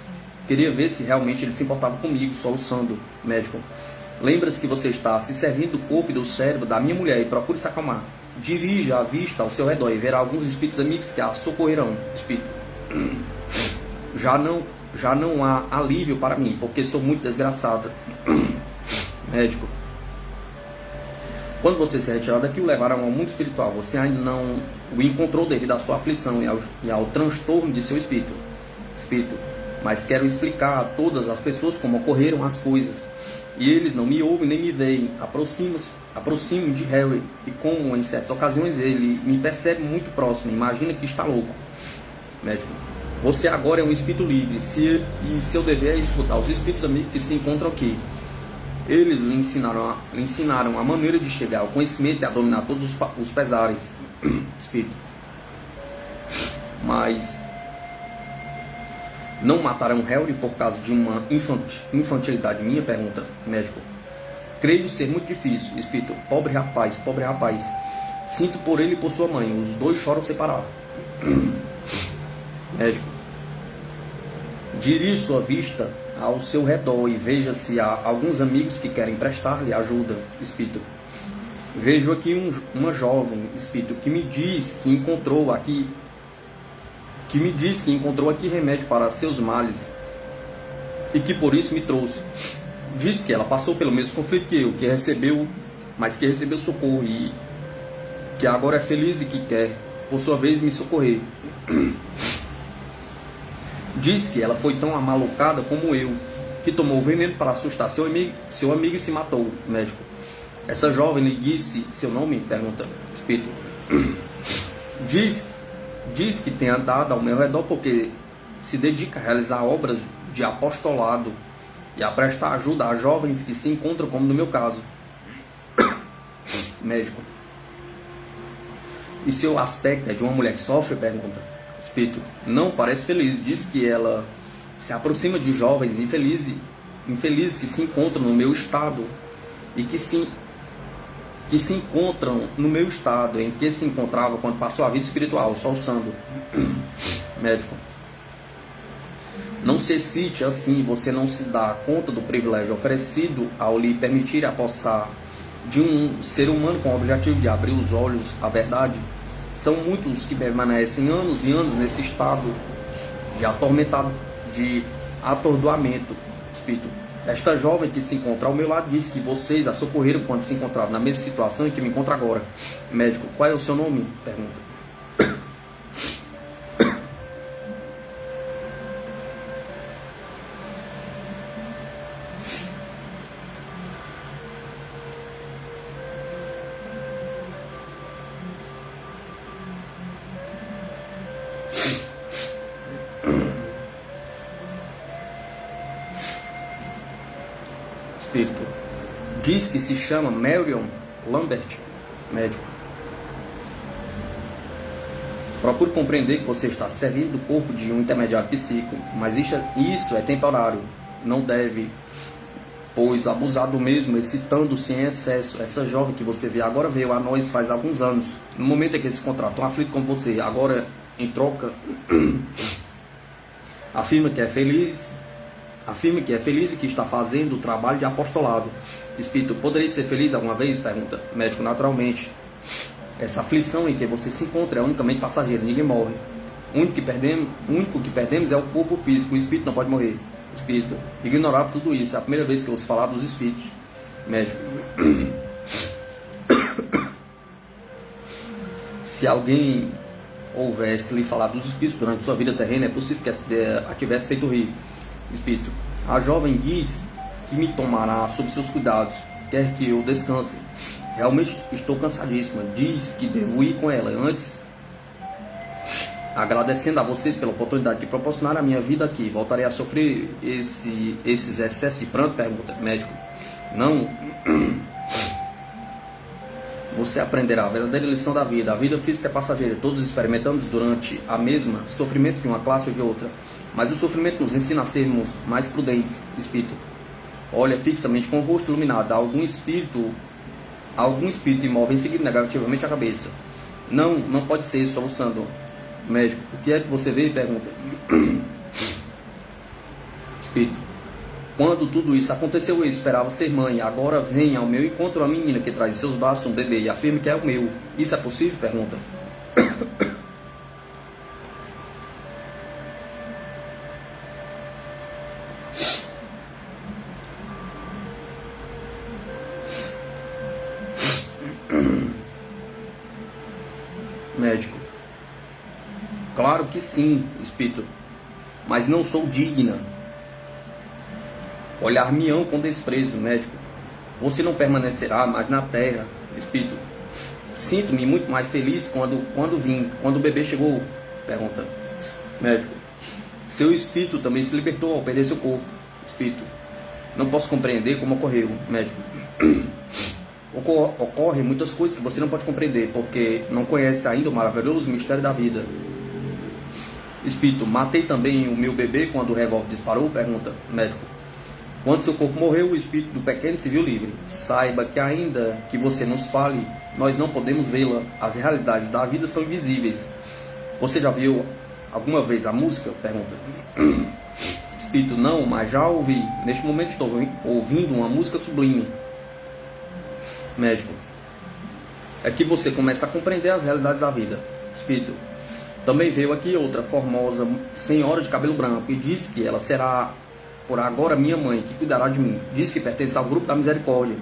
Queria ver se realmente ele se importava comigo, soluçando. Médico, lembra-se que você está se servindo do corpo e do cérebro da minha mulher e procure se acalmar. Dirija a vista ao seu redor e verá alguns espíritos amigos que a socorrerão. Espírito, já não há alívio para mim, porque sou muito desgraçada. Médico, quando você se retirar daqui, o levarão ao mundo espiritual. Você ainda não o encontrou devido à sua aflição e ao transtorno de seu espírito. Mas quero explicar a todas as pessoas como ocorreram as coisas. E eles não me ouvem nem me veem. Aproximo de Harry, e como em certas ocasiões ele me percebe muito próximo, imagina que está louco. Médico, você agora é um espírito livre, e seu dever é escutar os espíritos amigos que se encontram aqui. Eles lhe ensinaram a maneira de chegar ao conhecimento e a dominar todos os pesares. Espírito, mas não mataram Harry por causa de uma infantilidade minha? Pergunta. Médico, creio ser muito difícil. Espírito, pobre rapaz. Sinto por ele e por sua mãe. Os dois choram separados. Médico, dirige sua vista ao seu redor e veja se há alguns amigos que querem prestar-lhe ajuda. Espírito, vejo aqui uma jovem, espírito, que me diz que encontrou aqui remédio para seus males e que por isso me trouxe. Diz que ela passou pelo mesmo conflito que eu, mas que recebeu socorro e que agora é feliz e que quer, por sua vez, me socorrer. Diz que ela foi tão amalucada como eu, que tomou veneno para assustar seu amigo e se matou. Médico, essa jovem lhe disse seu nome? Pergunta. Espírito, diz que tem andado ao meu redor porque se dedica a realizar obras de apostolado e a prestar ajuda a jovens que se encontram, como no meu caso. Médico, e seu aspecto é de uma mulher que sofre? Pergunta. Espírito, não parece feliz. Diz que ela se aproxima de jovens infelizes que se encontram no meu estado e que se encontram no meu estado em que se encontrava quando passou a vida espiritual, soluçando. Médico, não se excite assim, você não se dá conta do privilégio oferecido ao lhe permitir apossar de um ser humano com o objetivo de abrir os olhos à verdade. São muitos que permanecem anos e anos nesse estado de atordoamento. Espírito, esta jovem que se encontra ao meu lado disse que vocês a socorreram quando se encontrava na mesma situação em que me encontro agora. Médico, qual é o seu nome? Pergunta. Espírito, diz que se chama Marion Lambert. Médico, procure compreender que você está servindo do corpo de um intermediário psíquico, mas isso é temporário. Não deve, pois, abusar do mesmo, excitando-se em excesso. Essa jovem que você vê agora veio a nós faz alguns anos. No momento em que se encontra tão aflito como você, agora, em troca, afirma que é feliz e que está fazendo o trabalho de apostolado. Espírito, poderia ser feliz alguma vez? Pergunta. Médico, naturalmente. Essa aflição em que você se encontra é unicamente passageira, ninguém morre. O único que perdemos é o corpo físico, o espírito não pode morrer. Espírito, ignorava tudo isso, é a primeira vez que eu ouço falar dos espíritos. Médico, se alguém houvesse lhe falado dos espíritos durante sua vida terrena, é possível que a tivesse feito rir. Espírito, a jovem diz que me tomará sob seus cuidados, quer que eu descanse. Realmente estou cansadíssima. Diz que devo ir com ela. Antes, agradecendo a vocês pela oportunidade que proporcionaram a minha vida aqui, voltarei a sofrer esses excessos de pranto? Pergunta. Médico, não. Você aprenderá a verdadeira lição da vida. A vida física é passageira. Todos experimentamos durante a mesma sofrimento de uma classe ou de outra. Mas o sofrimento nos ensina a sermos mais prudentes. Espírito, olha fixamente com o rosto iluminado. Algum espírito imóvel em seguida negativamente a cabeça. Não pode ser, soluçando. Médico, o que é que você vê? Pergunta. Espírito, quando tudo isso aconteceu, eu esperava ser mãe. Agora vem ao meu encontro uma menina que traz em seus braços um bebê e afirma que é o meu. Isso é possível? Pergunta. Médico, claro que sim, espírito, mas não sou digna. Olhar-me-ão com desprezo. Médico, você não permanecerá mais na terra. Espírito, sinto-me muito mais feliz quando o bebê chegou. Pergunta. Médico, seu espírito também se libertou ao perder seu corpo. Espírito, não posso compreender como ocorreu. Médico, ocorrem muitas coisas que você não pode compreender, porque não conhece ainda o maravilhoso mistério da vida. Espírito, matei também o meu bebê quando o revólver disparou? Pergunta. Médico, quando seu corpo morreu, o espírito do pequeno se viu livre. Saiba que ainda que você nos fale, nós não podemos vê-la. As realidades da vida são invisíveis. Você já viu alguma vez a música? Pergunta. Espírito, não, mas já ouvi. Neste momento estou ouvindo uma música sublime. Médico, é que você começa a compreender as realidades da vida. Espírito, também veio aqui outra formosa senhora de cabelo branco e disse que ela será por agora minha mãe, que cuidará de mim. Diz que pertence ao grupo da misericórdia.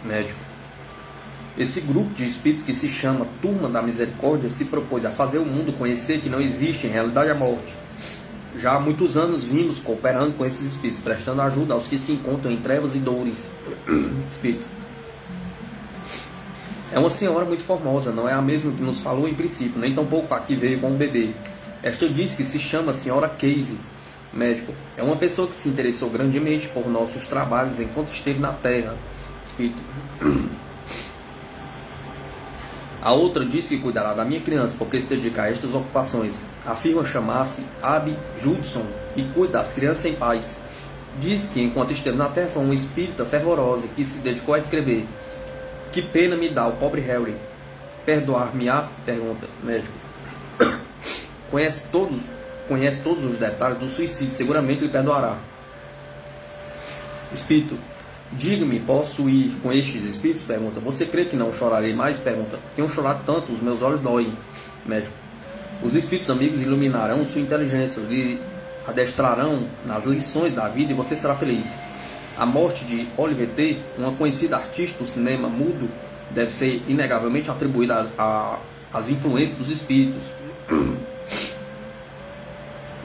Médico, esse grupo de espíritos que se chama Turma da Misericórdia se propôs a fazer o mundo conhecer que não existe em realidade a morte. Já há muitos anos vimos cooperando com esses espíritos, prestando ajuda aos que se encontram em trevas e dores. Espírito, é uma senhora muito formosa, não é a mesma que nos falou em princípio, nem tampouco a que veio com o bebê. Esta diz que se chama Senhora Casey. Médico, é uma pessoa que se interessou grandemente por nossos trabalhos enquanto esteve na Terra. Espírito, a outra diz que cuidará da minha criança porque se dedica a estas ocupações. Afirma chamar-se Abby Judson e cuida das crianças em paz. Diz que enquanto esteve na Terra foi uma espírita fervorosa que se dedicou a escrever. Que pena me dá o pobre Harry. Perdoar-me-á? Pergunta. Médico, conhece todos os detalhes do suicídio, seguramente lhe perdoará. Espírito, diga-me, posso ir com estes espíritos? Pergunta. Você crê que não chorarei mais? Pergunta. Tenho chorado tanto, os meus olhos doem. Médico, os espíritos amigos iluminarão sua inteligência, lhe adestrarão nas lições da vida e você será feliz. A morte de Oliver T., uma conhecida artista do cinema mudo, deve ser inegavelmente atribuída às influências dos espíritos.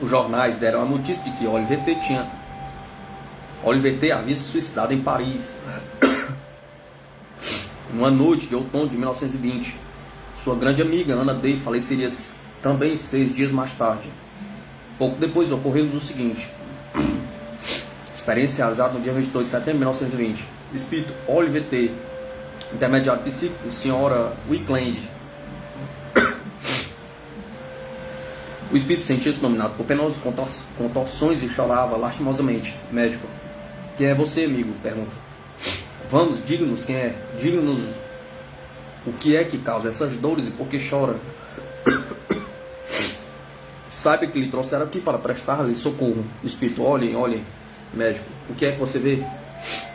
Os jornais deram a notícia de que Oliver T. havia se suicidado em Paris, numa noite de outono de 1920. Sua grande amiga, Anna Day, faleceria também 6 dias mais tarde. Pouco depois ocorreu o seguinte. Experiência realizada no dia 22 de setembro de 1920. Espírito Oliver T., intermediário psíquico, senhora Wickland. O espírito sentia-se dominado por penosas contorções e chorava lastimosamente. Médico, quem é você, amigo? Pergunta. Vamos, diga-nos quem é. Diga-nos o que é que causa essas dores e por que chora. Saiba que lhe trouxeram aqui para prestar-lhe socorro. Espírito, olhem. Médico, o que é que você vê?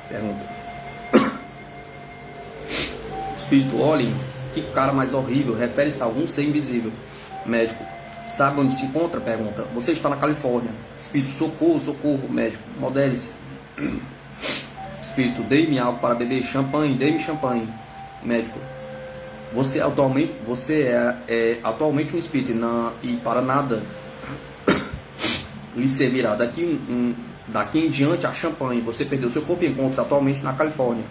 Pergunta. Espírito, olhem, que cara mais horrível. Refere-se a algum ser invisível. Médico, sabe onde se encontra? Pergunta. Você está na Califórnia. Espírito, socorro. Médico, modere-se. Espírito, dei-me algo para beber. Champanhe, dei-me champanhe. Médico, Você é atualmente um espírito e para nada lhe servirá. Daqui em diante a champanhe. Você perdeu seu corpo e encontra-se atualmente na Califórnia.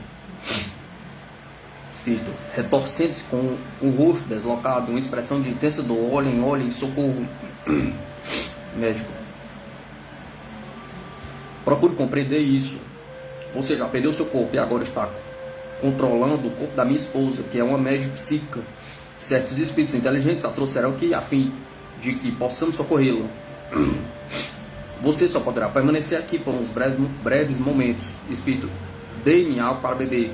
Espírito, retorcendo-se com o rosto deslocado, uma expressão de intensa dor. Olhem, socorro. Médico, procure compreender isso. Você já perdeu seu corpo e agora está controlando o corpo da minha esposa, que é uma médium psíquica. Certos espíritos inteligentes a trouxeram aqui a fim de que possamos socorrê-la. Você só poderá permanecer aqui por uns breves momentos. Espírito, dê-me algo para beber.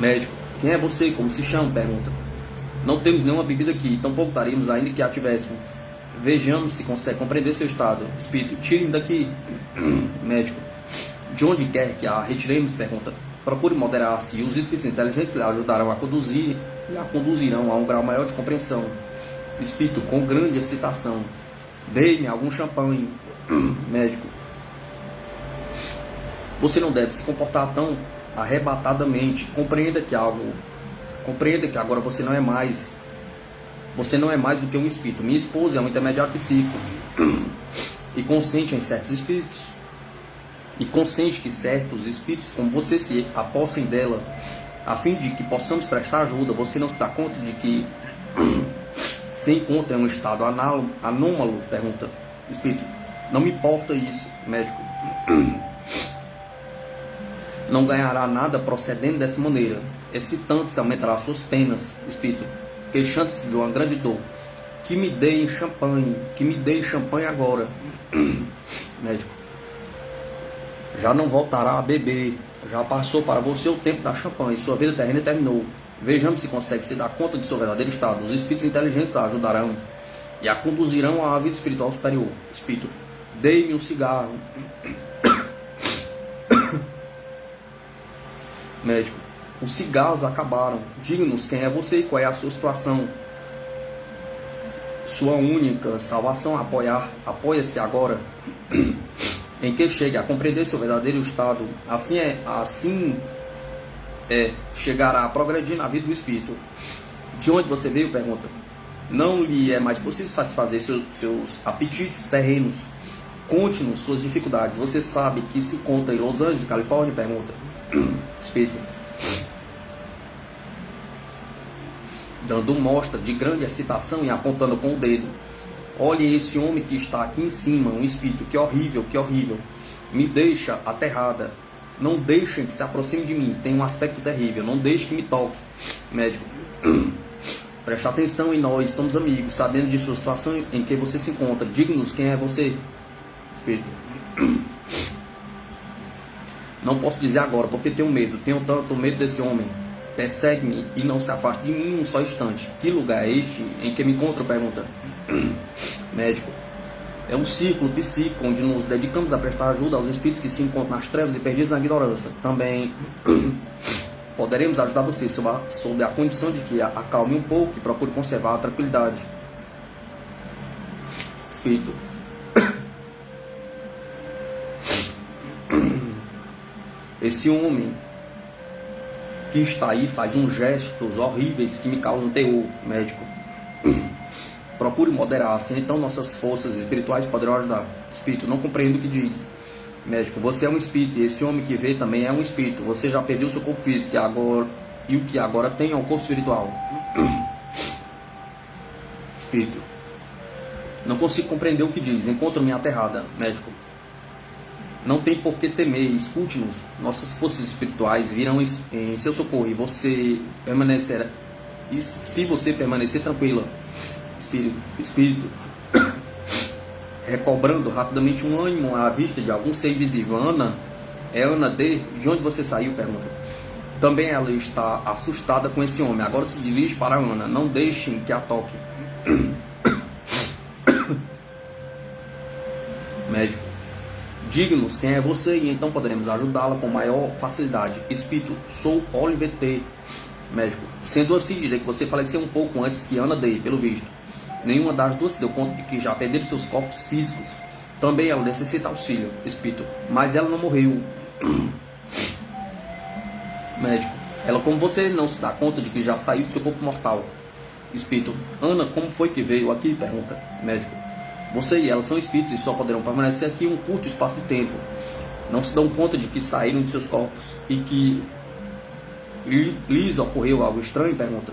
Médico, quem é você? Como se chama? Pergunta. Não temos nenhuma bebida aqui, tampouco daríamos ainda que a tivéssemos. Vejamos se consegue compreender seu estado. Espírito, tire-me daqui. Médico, de onde quer que a retiremos? Pergunta. Procure moderar-se e os espíritos inteligentes lhe ajudarão a conduzir e a conduzirão a um grau maior de compreensão. Espírito, com grande excitação. Dê-me algum champanhe. Médico, você não deve se comportar tão arrebatadamente. Compreenda que agora você não é mais do que um espírito. Minha esposa é um intermediário psíquico e consente em certos espíritos que certos espíritos como você se apossem dela a fim de que possamos prestar ajuda. Você não se dá conta de que se encontra em um estado anômalo? Pergunta. Espírito, não me importa isso. Médico, não ganhará nada procedendo dessa maneira. Excitante-se aumentará suas penas. Espírito, queixando-se de uma grande dor. Que me deem champanhe agora. Médico, já não voltará a beber. Já passou para você o tempo da champanhe. Sua vida terrena terminou. Vejamos se consegue se dar conta de seu verdadeiro estado. Os espíritos inteligentes a ajudarão e a conduzirão a uma vida espiritual superior. Espírito, dê-me um cigarro. Médico, os cigarros acabaram. Diga-nos quem é você e qual é a sua situação. Sua única salvação apoia-se agora em que chegue a compreender seu verdadeiro estado. Assim chegará a progredir na vida do espírito. De onde você veio? Pergunta. Não lhe é mais possível satisfazer seus apetites terrenos. Conte-nos suas dificuldades. Você sabe que se encontra em Los Angeles, Califórnia? Pergunta. Espírito, dando mostra de grande excitação e apontando com o dedo. Olhe esse homem que está aqui em cima, um espírito, que horrível, me deixa aterrada. Não deixem que se aproxime de mim, tem um aspecto terrível, não deixe que me toque. Médico, preste atenção em nós, somos amigos, sabendo de sua situação em que você se encontra. Diga-nos quem é você. Espírito, não posso dizer agora, porque tenho medo, tenho tanto medo desse homem. Persegue-me e não se afaste de mim um só instante. Que lugar é este em que me encontro? Pergunta. Médico, é um círculo psíquico onde nos dedicamos a prestar ajuda aos espíritos que se encontram nas trevas e perdidos na ignorância. Também poderemos ajudar você sob a condição de que acalme um pouco e procure conservar a tranquilidade. Espírito, esse homem que está aí faz uns gestos horríveis que me causam terror. Médico, procure moderar-se, então nossas forças espirituais poderão ajudar. Espírito, não compreendo o que diz. Médico, você é um espírito e esse homem que vê também é um espírito. Você já perdeu seu corpo físico e o que agora tem é um corpo espiritual. Espírito, não consigo compreender o que diz. Encontro-me aterrada. Médico, não tem por que temer, escute-nos. Nossas forças espirituais virão em seu socorro e você permanecerá. E se você permanecer tranquila. Espírito, recobrando rapidamente um ânimo à vista de algum ser invisível. Ana, é Ana D. De onde você saiu? Pergunta. Também ela está assustada com esse homem. Agora se dirige para Ana. Não deixem que a toque. Médico, diga-nos quem é você e então poderemos ajudá-la com maior facilidade. Espírito, sou Oliver T. Médico, sendo assim, direi que você faleceu um pouco antes que Ana D, pelo visto. Nenhuma das duas se deu conta de que já perderam seus corpos físicos. Também ela necessita auxílio. Espírito, mas ela não morreu. Médico, Ela, como você não se dá conta de que já saiu do seu corpo mortal. Espírito. Ana, como foi que veio aqui? Pergunta. Médico. Você e ela são espíritos e só poderão permanecer aqui um curto espaço de tempo. Não se dão conta de que saíram de seus corpos e que lhes ocorreu algo estranho? Pergunta.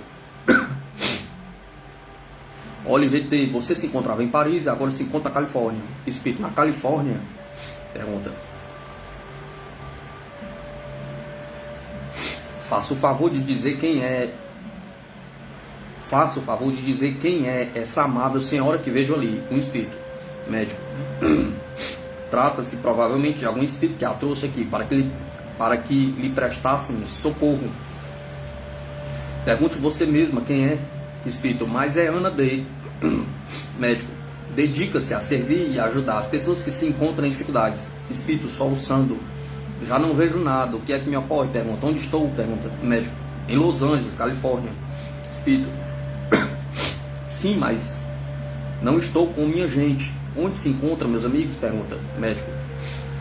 Oliver T. Você se encontrava em Paris e agora se encontra na Califórnia. Espírito. Na Califórnia? Pergunta. Faça o favor de dizer quem é. Faça o favor de dizer quem é essa amável senhora que vejo ali. Um espírito. Médico. Trata-se provavelmente de algum espírito que a trouxe aqui para que lhe prestássemos socorro. Pergunte você mesma quem é. Espírito. Mas é Ana D. Médico. Dedica-se a servir e a ajudar as pessoas que se encontram em dificuldades. Espírito soluçando. Já não vejo nada. O que é que me ocorre? Pergunta. Onde estou? Pergunta. Médico. Em Los Angeles, Califórnia. Espírito. Sim, mas não estou com minha gente. Onde se encontram meus amigos? Pergunta. Médico.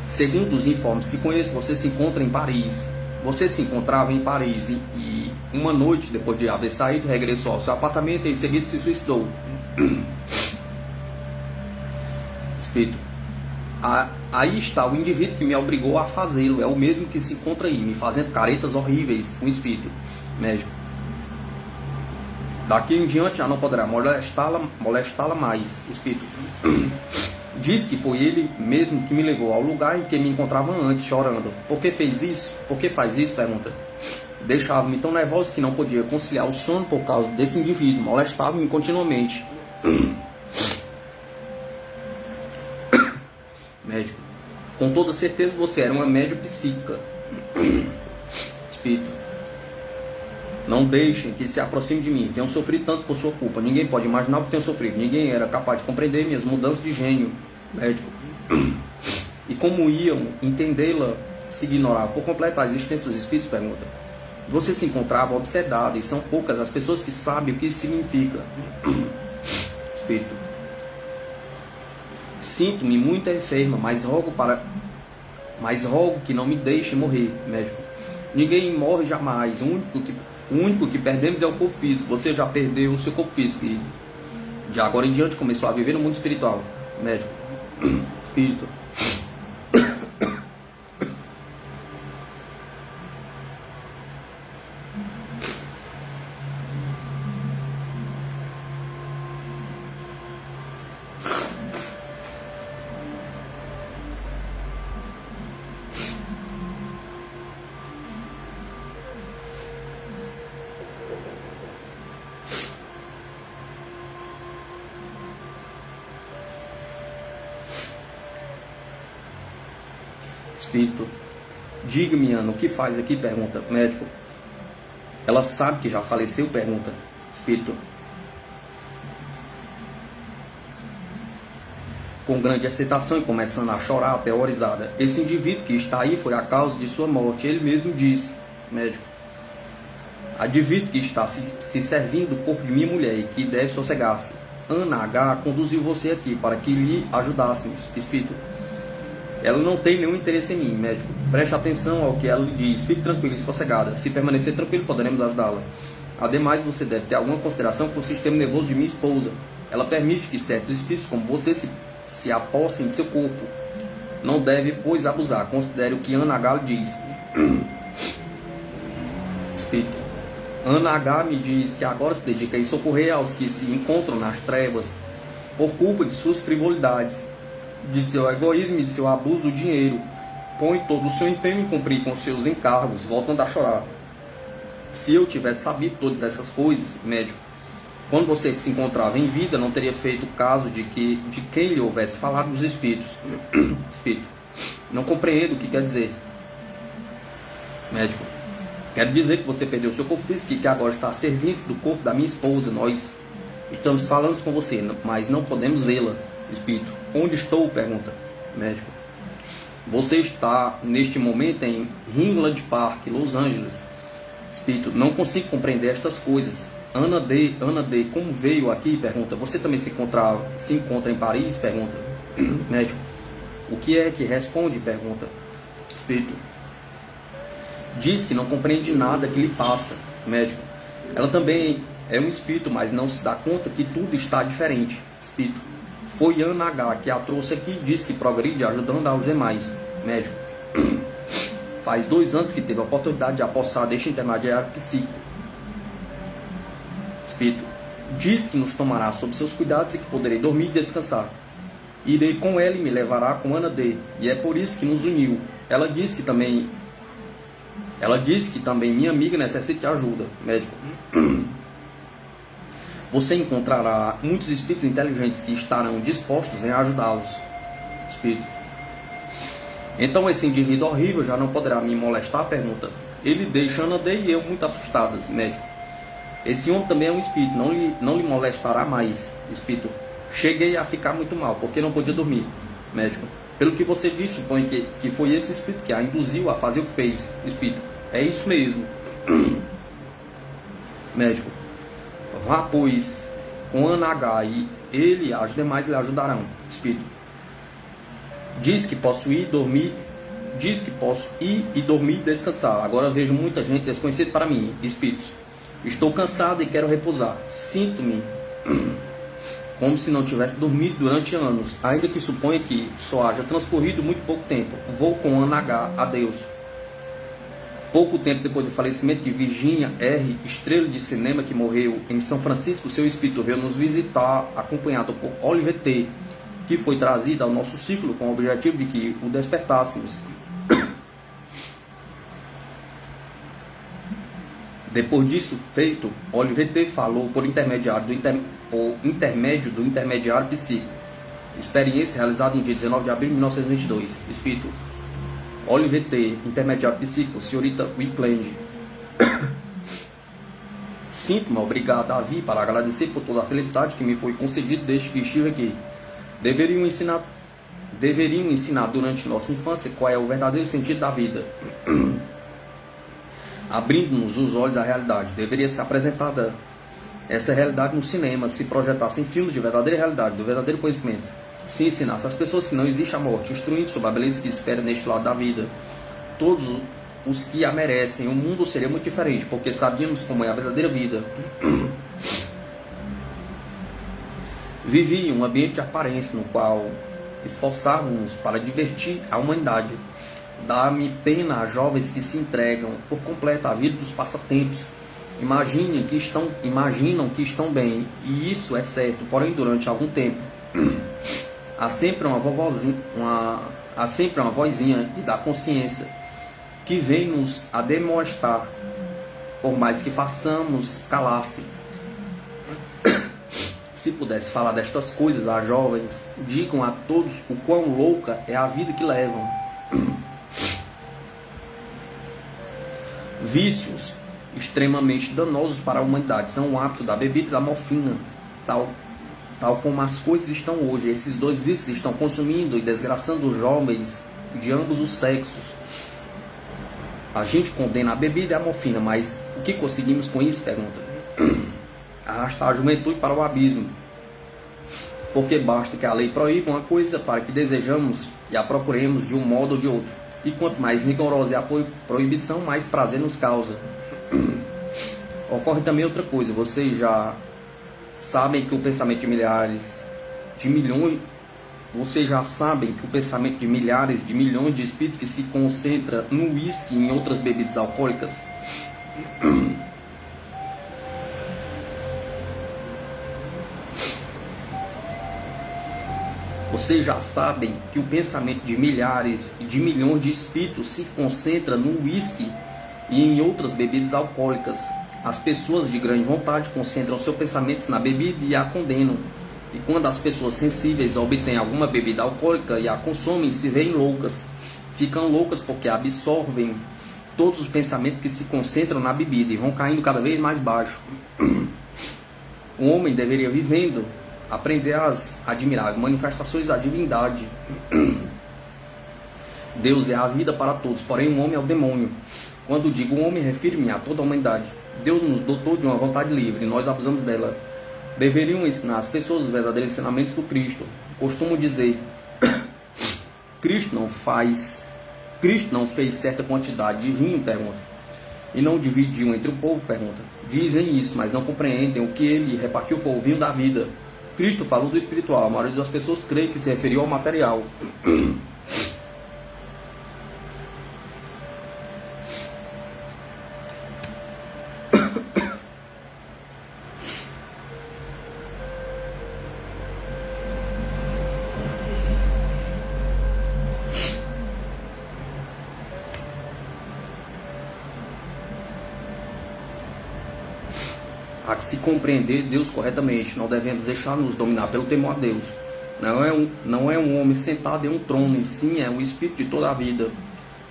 Segundo os informes que conheço, você se encontra em Paris. Você se encontrava em Paris e uma noite, depois de haver saído, regressou ao seu apartamento e em seguida se suicidou. Espírito. Aí está o indivíduo que me obrigou a fazê-lo. É o mesmo que se encontra aí, me fazendo caretas horríveis. Um espírito. Médico. Daqui em diante já não poderá molestá-la mais. Espírito. Diz que foi ele mesmo que me levou ao lugar em que me encontrava antes, chorando. Por que fez isso? Por que faz isso? Pergunta. Deixava-me tão nervoso que não podia conciliar o sono por causa desse indivíduo. Molestava-me continuamente. Médico. Com toda certeza você era uma médium psíquica. Espírito. Não deixem que se aproxime de mim. Tenho sofrido tanto por sua culpa. Ninguém pode imaginar o que tenho sofrido. Ninguém era capaz de compreender minhas mudanças de gênio. Médico. E como iam entendê-la se ignorar por completo a existência dos espíritos? Pergunta. Você se encontrava obsedado e são poucas as pessoas que sabem o que isso significa. Espírito. Sinto-me muito enferma, mas rogo que não me deixe morrer. Médico. Ninguém morre jamais. O único que perdemos é o corpo físico. Você já perdeu o seu corpo físico e de agora em diante começou a viver no mundo espiritual. Médico. Espírito. Espírito. Diga-me, Ana, o que faz aqui? Pergunta. Médico. Ela sabe que já faleceu? Pergunta. Espírito. Com grande excitação e começando a chorar, aterrorizada. Esse indivíduo que está aí foi a causa de sua morte. Ele mesmo disse. Médico. Advirto que está se servindo do corpo de minha mulher e que deve sossegar-se. Ana H. conduziu você aqui para que lhe ajudássemos. Espírito. Ela não tem nenhum interesse em mim, médico. Preste atenção ao que ela lhe diz. Fique tranquilo e sossegada. Se permanecer tranquilo, poderemos ajudá-la. Ademais, você deve ter alguma consideração com o sistema nervoso de minha esposa. Ela permite que certos espíritos como você se apossem de seu corpo. Não deve, pois, abusar. Considere o que Ana H. lhe diz. Espírito. Ana H. me diz que agora se dedica a socorrer aos que se encontram nas trevas por culpa de suas frivolidades, de seu egoísmo e de seu abuso do dinheiro. Põe todo o seu empenho em cumprir com seus encargos, voltando a chorar. Se eu tivesse sabido todas essas coisas, médico, quando você se encontrava em vida, não teria feito caso de quem lhe houvesse falado dos espíritos. Espírito. Não compreendo o que quer dizer. Médico. Quero dizer que você perdeu seu corpo físico e que agora está a serviço do corpo da minha esposa. Nós estamos falando com você, mas não podemos vê-la. Espírito. Onde estou? Pergunta. Médico. Você está neste momento em Ringland Park, Los Angeles. Espírito. Não consigo compreender estas coisas. Ana D, como veio aqui? Pergunta. Você também se encontra em Paris? Pergunta. Médico. O que é que responde? Pergunta. Espírito. Diz que não compreende nada que lhe passa, médico. Ela também é um espírito, mas não se dá conta que tudo está diferente. Espírito. Foi Ana H que a trouxe aqui e diz que progride ajudando aos demais, médico. Faz 2 anos que teve a oportunidade de apossar deste intermediário psíquico. Espírito. Diz que nos tomará sob seus cuidados e que poderei dormir e descansar. Irei com ela e me levará com Ana D. E é por isso que nos uniu. Ela diz que também minha amiga necessita de ajuda, médico. Você encontrará muitos espíritos inteligentes que estarão dispostos em ajudá-los. Espírito. Então esse indivíduo horrível já não poderá me molestar? Pergunta. Ele deixa Ana D e eu muito assustadas, médico. Esse homem também é um espírito, não lhe molestará mais, espírito. Cheguei a ficar muito mal, porque não podia dormir, médico. Pelo que você disse, suponho que foi esse espírito que a induziu a fazer o que fez, espírito. É isso mesmo. Médico. Vá, pois, com Ana H e ele e as demais lhe ajudarão, espírito. Diz que posso ir e dormir e descansar. Agora vejo muita gente desconhecida para mim, espíritos. Estou cansado e quero repousar. Sinto-me como se não tivesse dormido durante anos, ainda que suponha que só haja transcorrido muito pouco tempo. Vou com Ana H. Adeus. Pouco tempo depois do falecimento de Virginia R., estrela de cinema que morreu em São Francisco, seu espírito veio nos visitar, acompanhado por Oliver T., que foi trazido ao nosso ciclo com o objetivo de que o despertássemos. Depois disso feito, Oliver T. falou por intermédio do intermediário psíquico. Experiência realizada no dia 19 de abril de 1922. Espírito. Oliver T. Intermediário psíquico, senhorita Wickland. Sinto-me obrigado a vir para agradecer por toda a felicidade que me foi concedida desde que estive aqui. Deveriam ensinar durante nossa infância qual é o verdadeiro sentido da vida. Abrindo-nos os olhos à realidade. Deveria ser apresentada essa realidade no cinema, se projetassem filmes de verdadeira realidade, do verdadeiro conhecimento. Se ensinasse às pessoas que não existe a morte, instruindo sobre a beleza que espera neste lado da vida. Todos os que a merecem, o mundo seria muito diferente, porque sabíamos como é a verdadeira vida. Vivi em um ambiente de aparência no qual esforçávamos para divertir a humanidade. Dá-me pena a jovens que se entregam por completo à vida dos passatempos. Imaginam que estão bem, e isso é certo, porém durante algum tempo há sempre uma vozinha da consciência que vem nos a demonstrar, por mais que façamos, calar-se. Se pudesse falar destas coisas a jovens, digam a todos o quão louca é a vida que levam. Vícios extremamente danosos para a humanidade são o hábito da bebida e da morfina, tal como as coisas estão hoje. Esses dois vícios estão consumindo e desgraçando os jovens de ambos os sexos. A gente condena a bebida e a morfina, mas o que conseguimos com isso? Pergunta. Arrastar a juventude para o abismo. Porque basta que a lei proíba uma coisa para que desejamos e a procuremos de um modo ou de outro. E quanto mais rigorosa é a proibição, mais prazer nos causa. Ocorre também outra coisa. Vocês já sabem que o pensamento de milhares de milhões de espíritos que se concentra no uísque e em outras bebidas alcoólicas. Vocês já sabem que o pensamento de milhares e de milhões de espíritos se concentra no uísque e em outras bebidas alcoólicas. As pessoas de grande vontade concentram seus pensamentos na bebida e a condenam. E quando as pessoas sensíveis obtêm alguma bebida alcoólica e a consomem, se veem loucas. Ficam loucas porque absorvem todos os pensamentos que se concentram na bebida e vão caindo cada vez mais baixo. O homem deveria, vivendo, aprender as admiráveis manifestações da divindade. Deus é a vida para todos, porém o homem é o demônio. Quando digo homem, refiro-me a toda a humanidade. Deus nos dotou de uma vontade livre e nós abusamos dela. Deveriam ensinar as pessoas os verdadeiros ensinamentos do Cristo. Costumo dizer, Cristo não faz Cristo não fez certa quantidade de vinho? Pergunta. E não dividiu entre o povo? Pergunta. Dizem isso, mas não compreendem o que ele repartiu foi o vinho da vida. Cristo falou do espiritual. A maioria das pessoas crê que se referiu ao material. Há que se compreender Deus corretamente. Não devemos deixar-nos dominar pelo temor a Deus. Não é um homem sentado em um trono, e sim é o Espírito de toda a vida.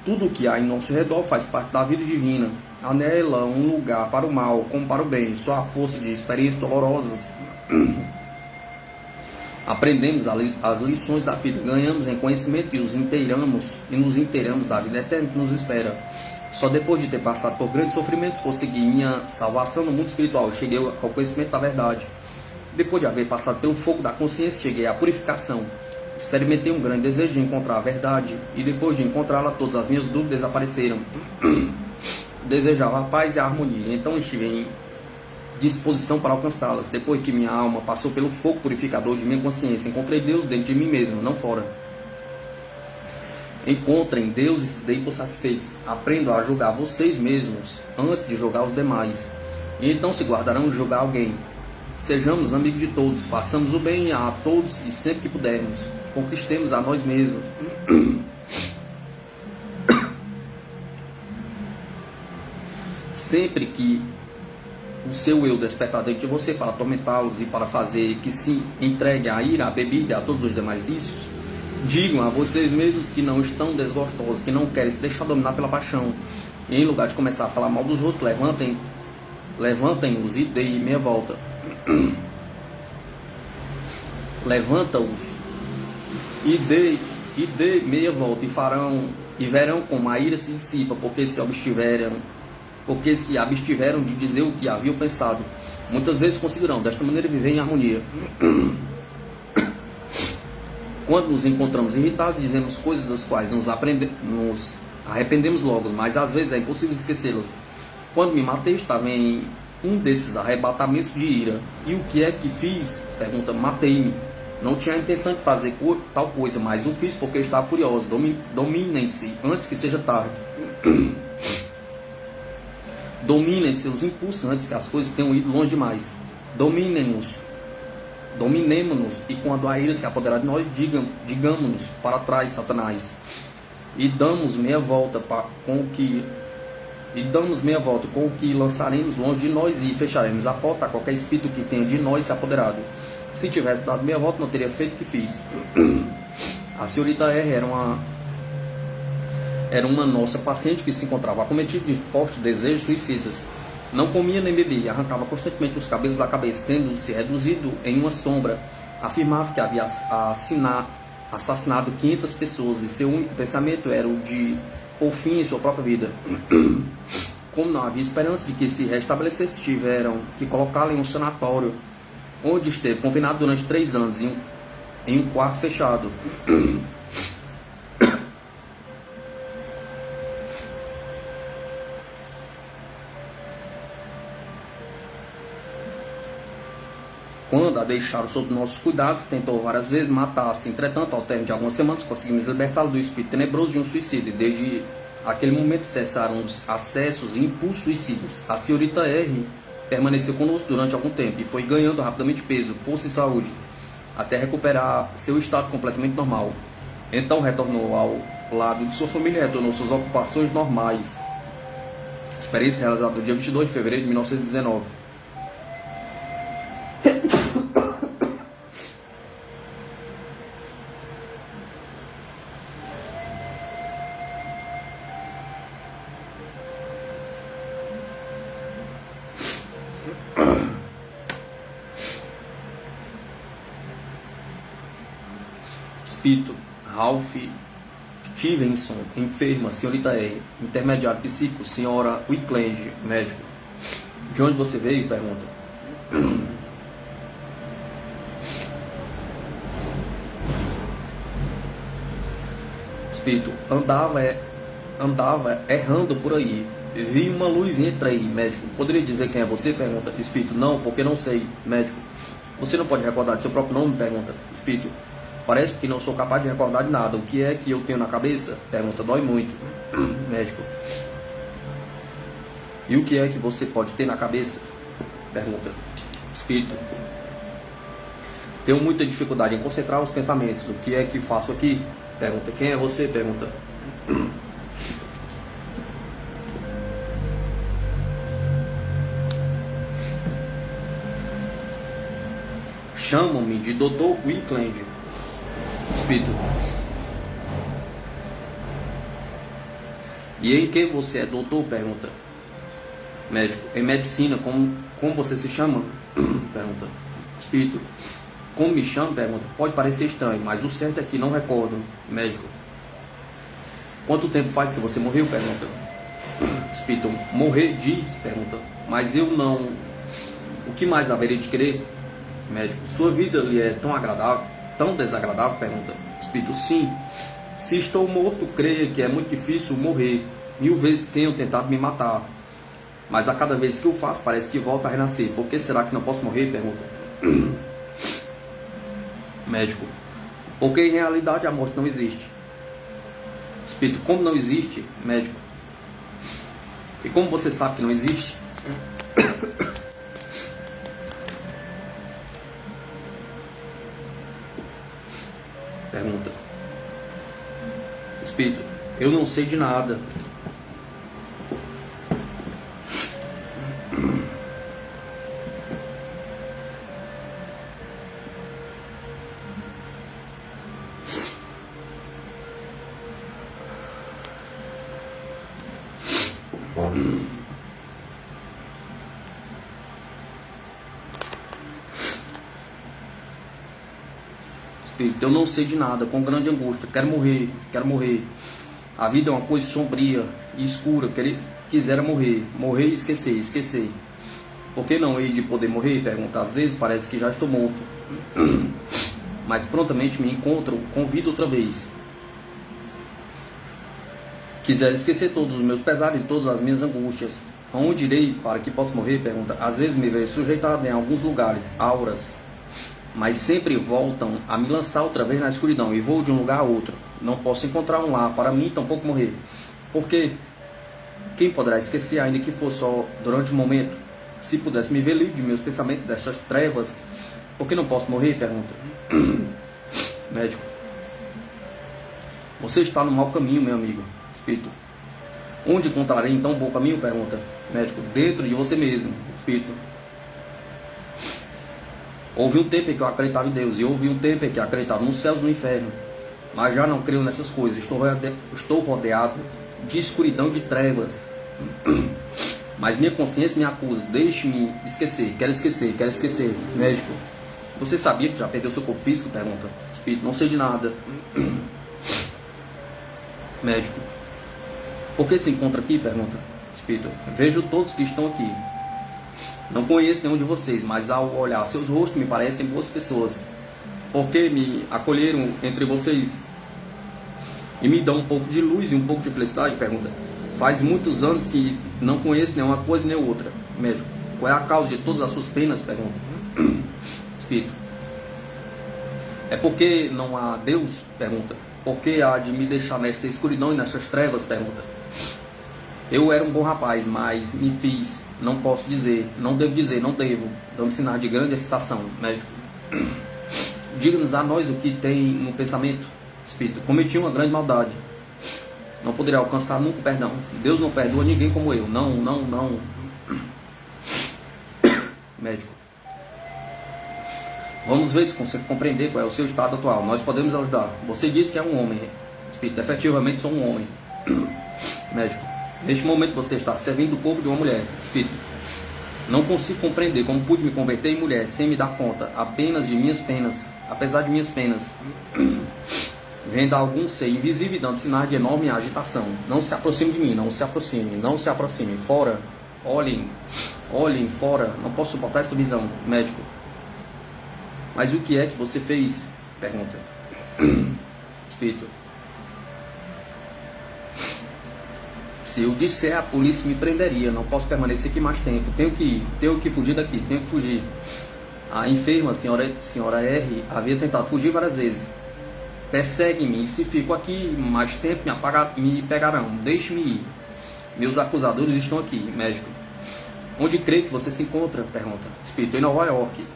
Tudo o que há em nosso redor faz parte da vida divina. Há nela um lugar para o mal como para o bem. Só a força de experiências dolorosas aprendemos as lições da vida, ganhamos em conhecimento e nos inteiramos da vida eterna que nos espera. Só depois de ter passado por grandes sofrimentos consegui minha salvação no mundo espiritual. Cheguei ao conhecimento da verdade. Depois de haver passado pelo fogo da consciência, cheguei à purificação. Experimentei um grande desejo de encontrar a verdade, e depois de encontrá-la, todas as minhas dúvidas desapareceram. Desejava a paz e a harmonia, então estive em disposição para alcançá-las. Depois que minha alma passou pelo fogo purificador de minha consciência, encontrei Deus dentro de mim mesmo, não fora. Encontrem Deus e se deem por satisfeitos. Aprendam a julgar vocês mesmos antes de julgar os demais, e então se guardarão de julgar alguém. Sejamos amigos de todos, façamos o bem a todos e sempre que pudermos. Conquistemos a nós mesmos. Sempre que o seu eu despertar dentro de você para atormentá-los e para fazer que se entregue à ira, à bebida e a todos os demais vícios, digam a vocês mesmos que não estão desgostosos, que não querem se deixar dominar pela paixão. E em lugar de começar a falar mal dos outros, levantem-os e deem meia volta. Levanta-os e dê meia volta, e verão como a ira se dissipa, porque se abstiveram de dizer o que haviam pensado. Muitas vezes conseguirão desta maneira viver em harmonia. Quando nos encontramos irritados, dizemos coisas das quais nos arrependemos logo, mas às vezes é impossível esquecê-las. Quando me matei, estava em um desses arrebatamentos de ira. E o que é que fiz? Pergunta. Matei-me. Não tinha a intenção de fazer tal coisa, mas o fiz porque estava furioso. Dominem-se antes que seja tarde. Dominem seus impulsos antes que as coisas tenham ido longe demais. Dominemos-nos, e quando a ira se apoderar de nós, digamos-nos para trás, Satanás, e damos meia volta com o que lançaremos longe de nós e fecharemos a porta a qualquer espírito que tenha de nós se apoderado. Se tivesse dado meia volta, não teria feito o que fiz. A senhorita R era uma nossa paciente que se encontrava acometida de fortes desejos suicidas. Não comia nem bebia, arrancava constantemente os cabelos da cabeça, tendo se reduzido em uma sombra. Afirmava que havia assassinado 500 pessoas e seu único pensamento era o de pôr fim em sua própria vida. Como não havia esperança de que se restabelecesse, tiveram que colocá-la em um sanatório, onde esteve confinado durante 3 anos em um quarto fechado. Quando a deixaram sob nossos cuidados, tentou várias vezes matar-se. Entretanto, ao término de algumas semanas, conseguimos libertá-lo do espírito tenebroso de um suicídio. Desde aquele momento cessaram os acessos e impulsos suicidas. A senhorita R permaneceu conosco durante algum tempo e foi ganhando rapidamente peso, força e saúde, até recuperar seu estado completamente normal. Então retornou ao lado de sua família e retornou suas ocupações normais. Experiência realizada no dia 22 de fevereiro de 1919. Espírito. Ralph Stevenson, enferma. Senhorita R, intermediário psíquico. Senhora Wickland, médico. De onde você veio? Pergunta. Espírito. andava errando por aí. Vi uma luz e entrei. Médico, poderia dizer quem é você? Pergunta. Espírito, não, porque não sei. Médico, você não pode recordar de seu próprio nome? Pergunta. Espírito, parece que não sou capaz de recordar de nada. O que é que eu tenho na cabeça? Pergunta, dói muito. Médico, e o que é que você pode ter na cabeça? Pergunta. Espírito, tenho muita dificuldade em concentrar os pensamentos. O que é que faço aqui? Pergunta. Quem é você? Pergunta. Chamam-me de Dr. Wickland. Espírito, e em que você é doutor? Pergunta. Médico, em medicina. Como você se chama? Pergunta. Espírito, como me chamo? Pergunta. Pode parecer estranho, mas o certo é que não recordo. Médico, quanto tempo faz que você morreu? Pergunta. Espírito, morrer diz? Pergunta. Mas eu não. O que mais haveria de querer? Médico, sua vida lhe é tão agradável, tão desagradável? Pergunta. Espírito, sim. Se estou morto, creia que é muito difícil morrer. 1000 vezes tenho tentado me matar, mas a cada vez que o faço parece que volto a renascer. Por que será que não posso morrer? Pergunta. Médico, porque em realidade a morte não existe. Espírito, como não existe? Médico, e como você sabe que não existe? Pergunta. Espírito, eu não sei de nada. Espírito, eu não sei de nada, com grande angústia, quero morrer, quero morrer. A vida é uma coisa sombria e escura, quisera morrer, morrer e esquecer, esquecer. Por que não hei de poder morrer? Pergunta. Às vezes parece que já estou morto, mas prontamente me encontro com vida outra vez. Quisera esquecer todos os meus pesares e todas as minhas angústias. Aonde irei para que possa morrer? Pergunta. Às vezes me vejo sujeitado em alguns lugares, auras, mas sempre voltam a me lançar outra vez na escuridão e vou de um lugar a outro. Não posso encontrar um lar para mim, tampouco morrer. Porque quem poderá esquecer, ainda que for só durante um momento? Se pudesse me ver livre de meus pensamentos, destas trevas, por que não posso morrer? Pergunta. Médico, você está no mau caminho, meu amigo. Espírito, onde encontrarei então um bom caminho? Pergunta. Médico, dentro de você mesmo. Espírito, houve um tempo em que eu acreditava em Deus, e houve um tempo em que eu acreditava no céu e no inferno, mas já não creio nessas coisas. Estou rodeado de escuridão e de trevas, mas minha consciência me acusa. Deixe-me esquecer, quero esquecer, quero esquecer. Médico, você sabia que já perdeu seu corpo físico? Pergunta. Espírito, não sei de nada. Médico, por que se encontra aqui? Pergunta. Espírito, vejo todos que estão aqui. Não conheço nenhum de vocês, mas ao olhar seus rostos me parecem boas pessoas. Por que me acolheram entre vocês e me dão um pouco de luz e um pouco de felicidade? Pergunta. Faz muitos anos que não conheço nenhuma coisa nem outra. Médico, qual é a causa de todas as suas penas? Pergunta. Espírito, é porque não há Deus? Pergunta. Por que há de me deixar nesta escuridão e nestas trevas? Pergunta. Eu era um bom rapaz, mas me fiz. Não posso dizer, não devo, dando sinal de grande excitação. Médico, diga-nos a nós o que tem no pensamento. Espírito, cometi uma grande maldade, não poderia alcançar nunca o perdão. Deus não perdoa ninguém como eu. Não. Médico, vamos ver se consegue compreender qual é o seu estado atual. Nós podemos ajudar. Você disse que é um homem. Espírito, efetivamente sou um homem. Médico, neste momento você está servindo o corpo de uma mulher. Espírito, não consigo compreender como pude me converter em mulher sem me dar conta apenas de minhas penas, apesar de minhas penas. Vendo algum ser invisível dando sinais de enorme agitação. Não se aproxime de mim, não se aproxime. Fora, olhem, fora. Não posso suportar essa visão. Médico, mas o que é que você fez? Pergunta. Espírito, Se eu disser, a polícia me prenderia. Não posso permanecer aqui mais tempo. Tenho que ir. Tenho que fugir daqui. Tenho que fugir. A enferma, a senhora R, havia tentado fugir várias vezes. Persegue-me. Se fico aqui mais tempo, me pegarão. Deixe-me ir. Meus acusadores estão aqui. Médico. Onde crê que você se encontra? Pergunta. Espírito. Em Nova York.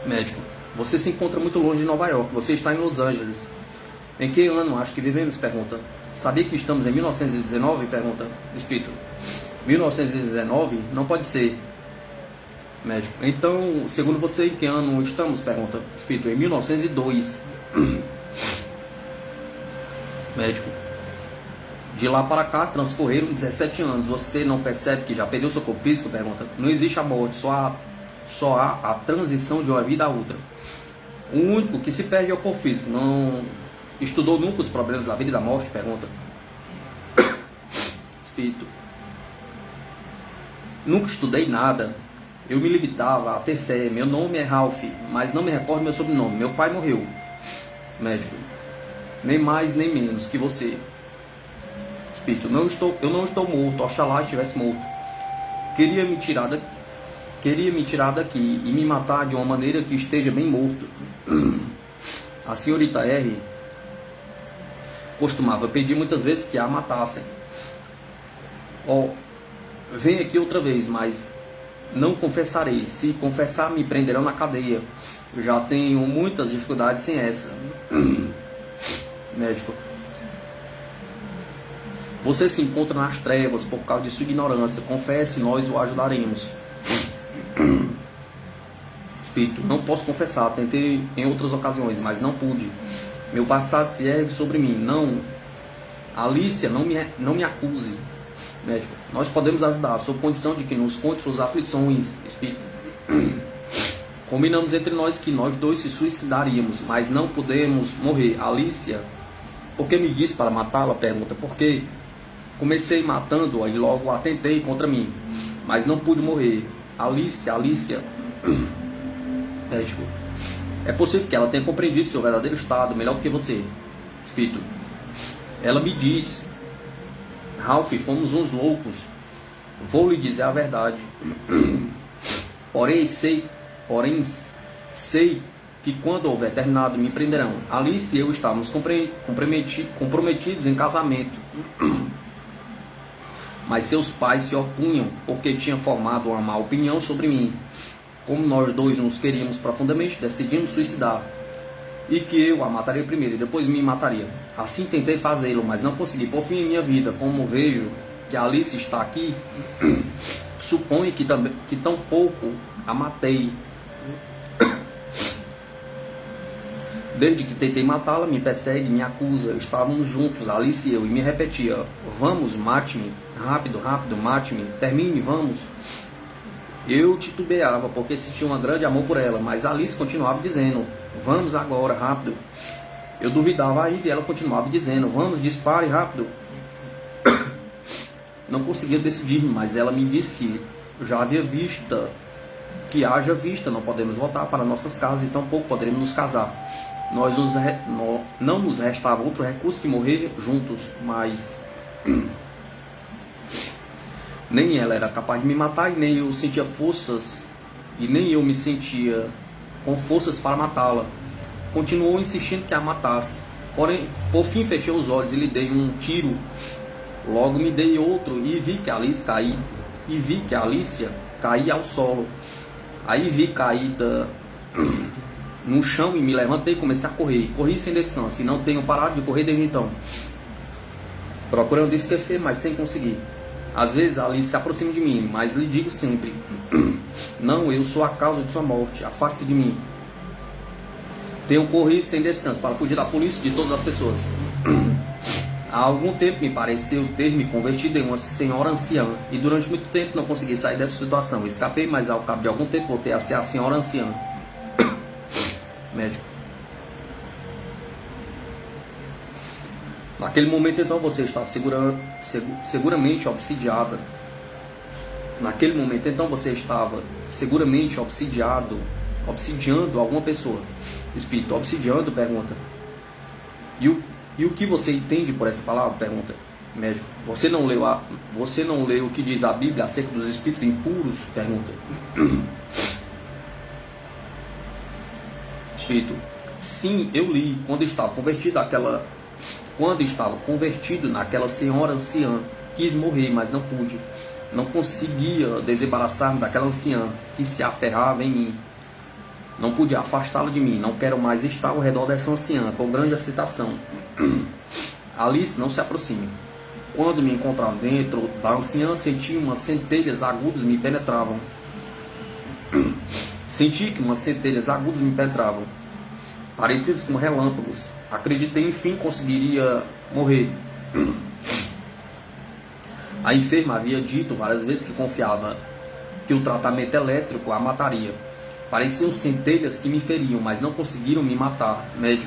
Médico. Você se encontra muito longe de Nova York. Você está em Los Angeles. Em que ano acho que vivemos? Pergunta. Sabia que estamos em 1919? Pergunta. Espírito. 1919? Não pode ser. Médico. Então, segundo você, em que ano estamos? Pergunta. Espírito. Em 1902. Médico. De lá para cá transcorreram 17 anos. Você não percebe que já perdeu seu corpo físico? Pergunta. Não existe a morte, só há a transição de uma vida a outra. O único que se perde é o corpo físico. Não estudou nunca os problemas da vida e da morte? Pergunta. Espírito. Nunca estudei nada. Eu me limitava a ter fé. Meu nome é Ralph, mas não me recordo meu sobrenome. Meu pai morreu. Médico. Nem mais nem menos que você. Espírito. Eu não estou morto. Oxalá estivesse morto. Queria me tirar daqui e me matar de uma maneira que esteja bem morto. A senhorita R costumava pedir muitas vezes que a matassem. Vem aqui outra vez, mas não confessarei. Se confessar, me prenderão na cadeia. Eu já tenho muitas dificuldades sem essa. Médico. Você se encontra nas trevas por causa de sua ignorância. Confesse, nós o ajudaremos. Espírito. Não posso confessar. Tentei em outras ocasiões, mas não pude. Meu passado se ergue sobre mim. Não. Alicia, não me acuse. Médico. Nós podemos ajudar, sob condição de que nos conte suas aflições. Espírito. Combinamos entre nós que nós dois se suicidaríamos, mas não podemos morrer. Alicia, por que me disse para matá-la? Pergunta. Porque comecei matando-a e logo atentei contra mim, mas não pude morrer. Alicia. Médico. É possível que ela tenha compreendido seu verdadeiro estado melhor do que você. Espírito. Ela me diz: Ralph, fomos uns loucos. Vou lhe dizer a verdade. Porém sei que quando houver terminado me prenderão. Alice e eu estávamos comprometidos em casamento. Mas seus pais se opunham porque tinham formado uma má opinião sobre mim. Como nós dois nos queríamos profundamente, decidimos suicidar. E que eu a mataria primeiro e depois me mataria. Assim tentei fazê-lo, mas não consegui. Por fim, em minha vida, como vejo que a Alice está aqui, suponho que tão pouco a matei. Desde que tentei matá-la, me persegue, me acusa. Estávamos juntos, Alice e eu, e me repetia: vamos, mate-me, rápido, mate-me, termine, vamos. Eu titubeava porque sentia um grande amor por ela, mas Alice continuava dizendo: vamos agora, rápido. Eu duvidava ainda e ela continuava dizendo: vamos, dispare, rápido. Não conseguia decidir-me, mas ela me disse que já havia vista, que haja vista, não podemos voltar para nossas casas e tampouco poderemos nos casar. Não nos restava outro recurso que morrer juntos, mas nem ela era capaz de me matar e nem eu sentia forças, e nem eu me sentia com forças para matá-la. Continuou insistindo que a matasse. Porém, por fim fechei os olhos e lhe dei um tiro. Logo me dei outro e vi que a Alicia caía ao solo. Aí vi caída no chão e me levantei e comecei a correr. Corri sem descanso e não tenho parado de correr desde então, procurando esquecer, mas sem conseguir. Às vezes a Alice se aproxima de mim, mas lhe digo sempre: não, eu sou a causa de sua morte, afaste-se de mim. Tenho corrido sem descanso para fugir da polícia e de todas as pessoas. Há algum tempo me pareceu ter me convertido em uma senhora anciã, e durante muito tempo não consegui sair dessa situação. Escapei, mas ao cabo de algum tempo voltei a ser a senhora anciã. Médico. Naquele momento então você estava seguramente obsidiada. Naquele momento então você estava seguramente obsidiando alguma pessoa. Espírito. Obsidiando? Pergunta. E o que você entende por essa palavra? Pergunta médico. Você não leu o que diz a Bíblia acerca dos espíritos impuros? Pergunta. Espírito. Sim, eu li quando estava convertido naquela senhora anciã. Quis morrer, mas não pude. Não conseguia desembaraçar-me daquela anciã que se aferrava em mim. Não pude afastá-la de mim. Não quero mais estar ao redor dessa anciã, com grande excitação. Alice, não se aproxime. Quando me encontrava dentro da anciã, senti umas centelhas agudas me penetravam. Senti que umas centelhas agudas me penetravam, parecidas com relâmpagos. Acreditei, enfim, conseguiria morrer. A enferma havia dito várias vezes que confiava que o tratamento elétrico a mataria. Pareciam centelhas que me feriam, mas não conseguiram me matar. Médico.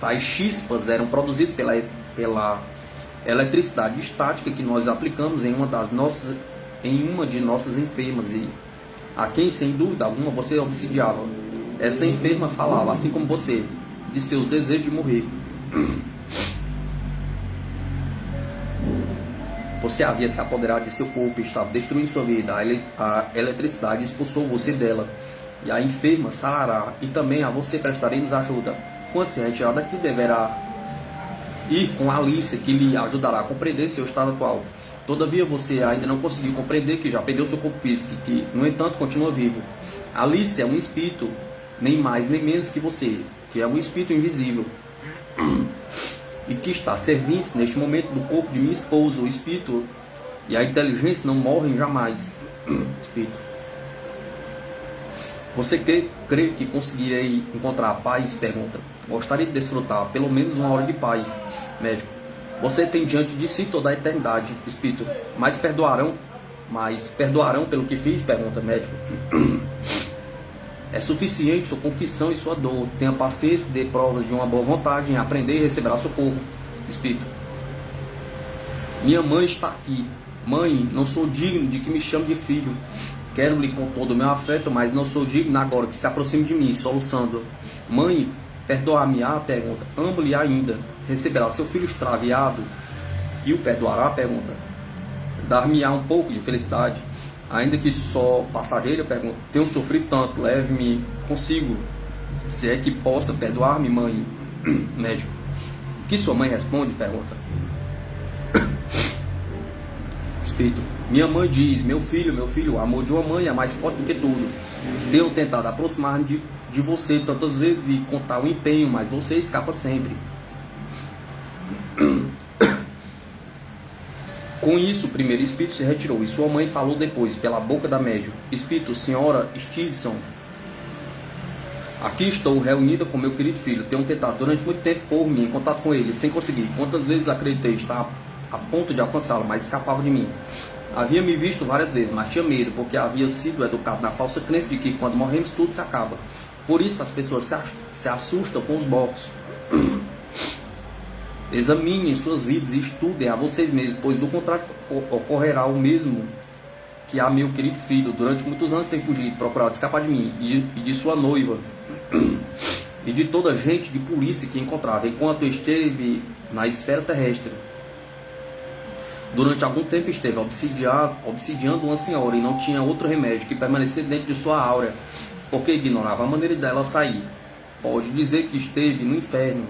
Tais chispas eram produzidas pela eletricidade estática que nós aplicamos em uma de nossas enfermas, e a quem, sem dúvida alguma, você obsidiava. Essa enferma falava, assim como você, de seus desejos de morrer. Você havia se apoderado de seu corpo e estava destruindo sua vida. A eletricidade expulsou você dela. E a enferma sarará, e também a você prestaremos ajuda. Quando se retirar daqui, deverá ir com Alice, que lhe ajudará a compreender seu estado atual. Todavia, você ainda não conseguiu compreender que já perdeu seu corpo físico e que, no entanto, continua vivo. Alice é um espírito, nem mais nem menos que você, que é um espírito invisível e que está servindo neste momento do corpo de minha esposa. O espírito e a inteligência não morrem jamais. Espírito. Você crê que conseguirei encontrar a paz? Pergunta. Gostaria de desfrutar pelo menos uma hora de paz. Médico. Você tem diante de si toda a eternidade. Espírito. Mas perdoarão pelo que fiz? Pergunta. Médico. É suficiente sua confissão e sua dor. Tenha paciência, dê provas de uma boa vontade em aprender e receberá socorro. Espírito. Minha mãe está aqui. Mãe, não sou digno de que me chame de filho. Quero-lhe com todo o meu afeto, mas não sou digno agora que se aproxime de mim, soluçando. Mãe, perdoar-me-á? Pergunta. Amo-lhe ainda. Receberá seu filho extraviado e o perdoará? Pergunta. Dar-me-á um pouco de felicidade, ainda que só passageira? Pergunta. Tenho sofrido tanto, leve-me consigo, se é que possa perdoar-me, mãe. Médico. O que sua mãe responde? Pergunta. Espírito. Minha mãe diz, meu filho, o amor de uma mãe é mais forte do que tudo. Tenho tentado aproximar-me de você tantas vezes e contar o empenho, mas você escapa sempre. Com isso, o primeiro espírito se retirou e sua mãe falou depois, pela boca da médium. Espírito, senhora Stevenson, aqui estou reunida com meu querido filho. Tenho tentado durante muito tempo pôr-me em contato com ele, sem conseguir. Quantas vezes acreditei estar a ponto de alcançá-lo, mas escapava de mim. Havia me visto várias vezes, mas tinha medo, porque havia sido educado na falsa crença de que quando morremos tudo se acaba. Por isso as pessoas se assustam com os mortos. Examinem suas vidas e estudem a vocês mesmos, pois do contrário ocorrerá o mesmo que a meu querido filho. Durante muitos anos tem fugido, procurado escapar de mim e de sua noiva e de toda a gente de polícia que encontrava, enquanto esteve na esfera terrestre. Durante algum tempo esteve obsidiando uma senhora e não tinha outro remédio que permanecer dentro de sua aura, porque ignorava a maneira dela sair. Pode dizer que esteve no inferno,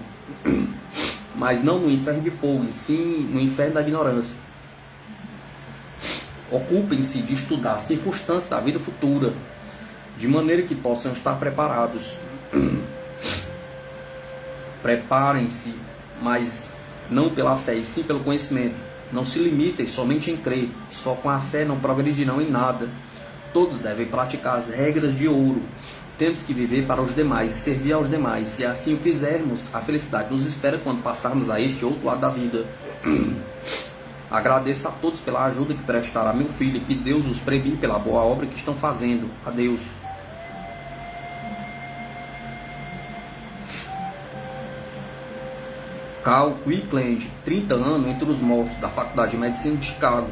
mas não no inferno de fogo, e sim no inferno da ignorância. Ocupem-se de estudar as circunstâncias da vida futura, de maneira que possam estar preparados. Preparem-se, mas não pela fé, e sim pelo conhecimento. Não se limitem somente em crer, só com a fé não progredirão em nada. Todos devem praticar as regras de ouro. Temos que viver para os demais e servir aos demais. Se assim o fizermos, a felicidade nos espera quando passarmos a este outro lado da vida. Agradeço a todos pela ajuda que prestaram a meu filho e que Deus os premie pela boa obra que estão fazendo. Adeus. Cal Quickland, 30 anos, entre os mortos da Faculdade de Medicina de Chicago.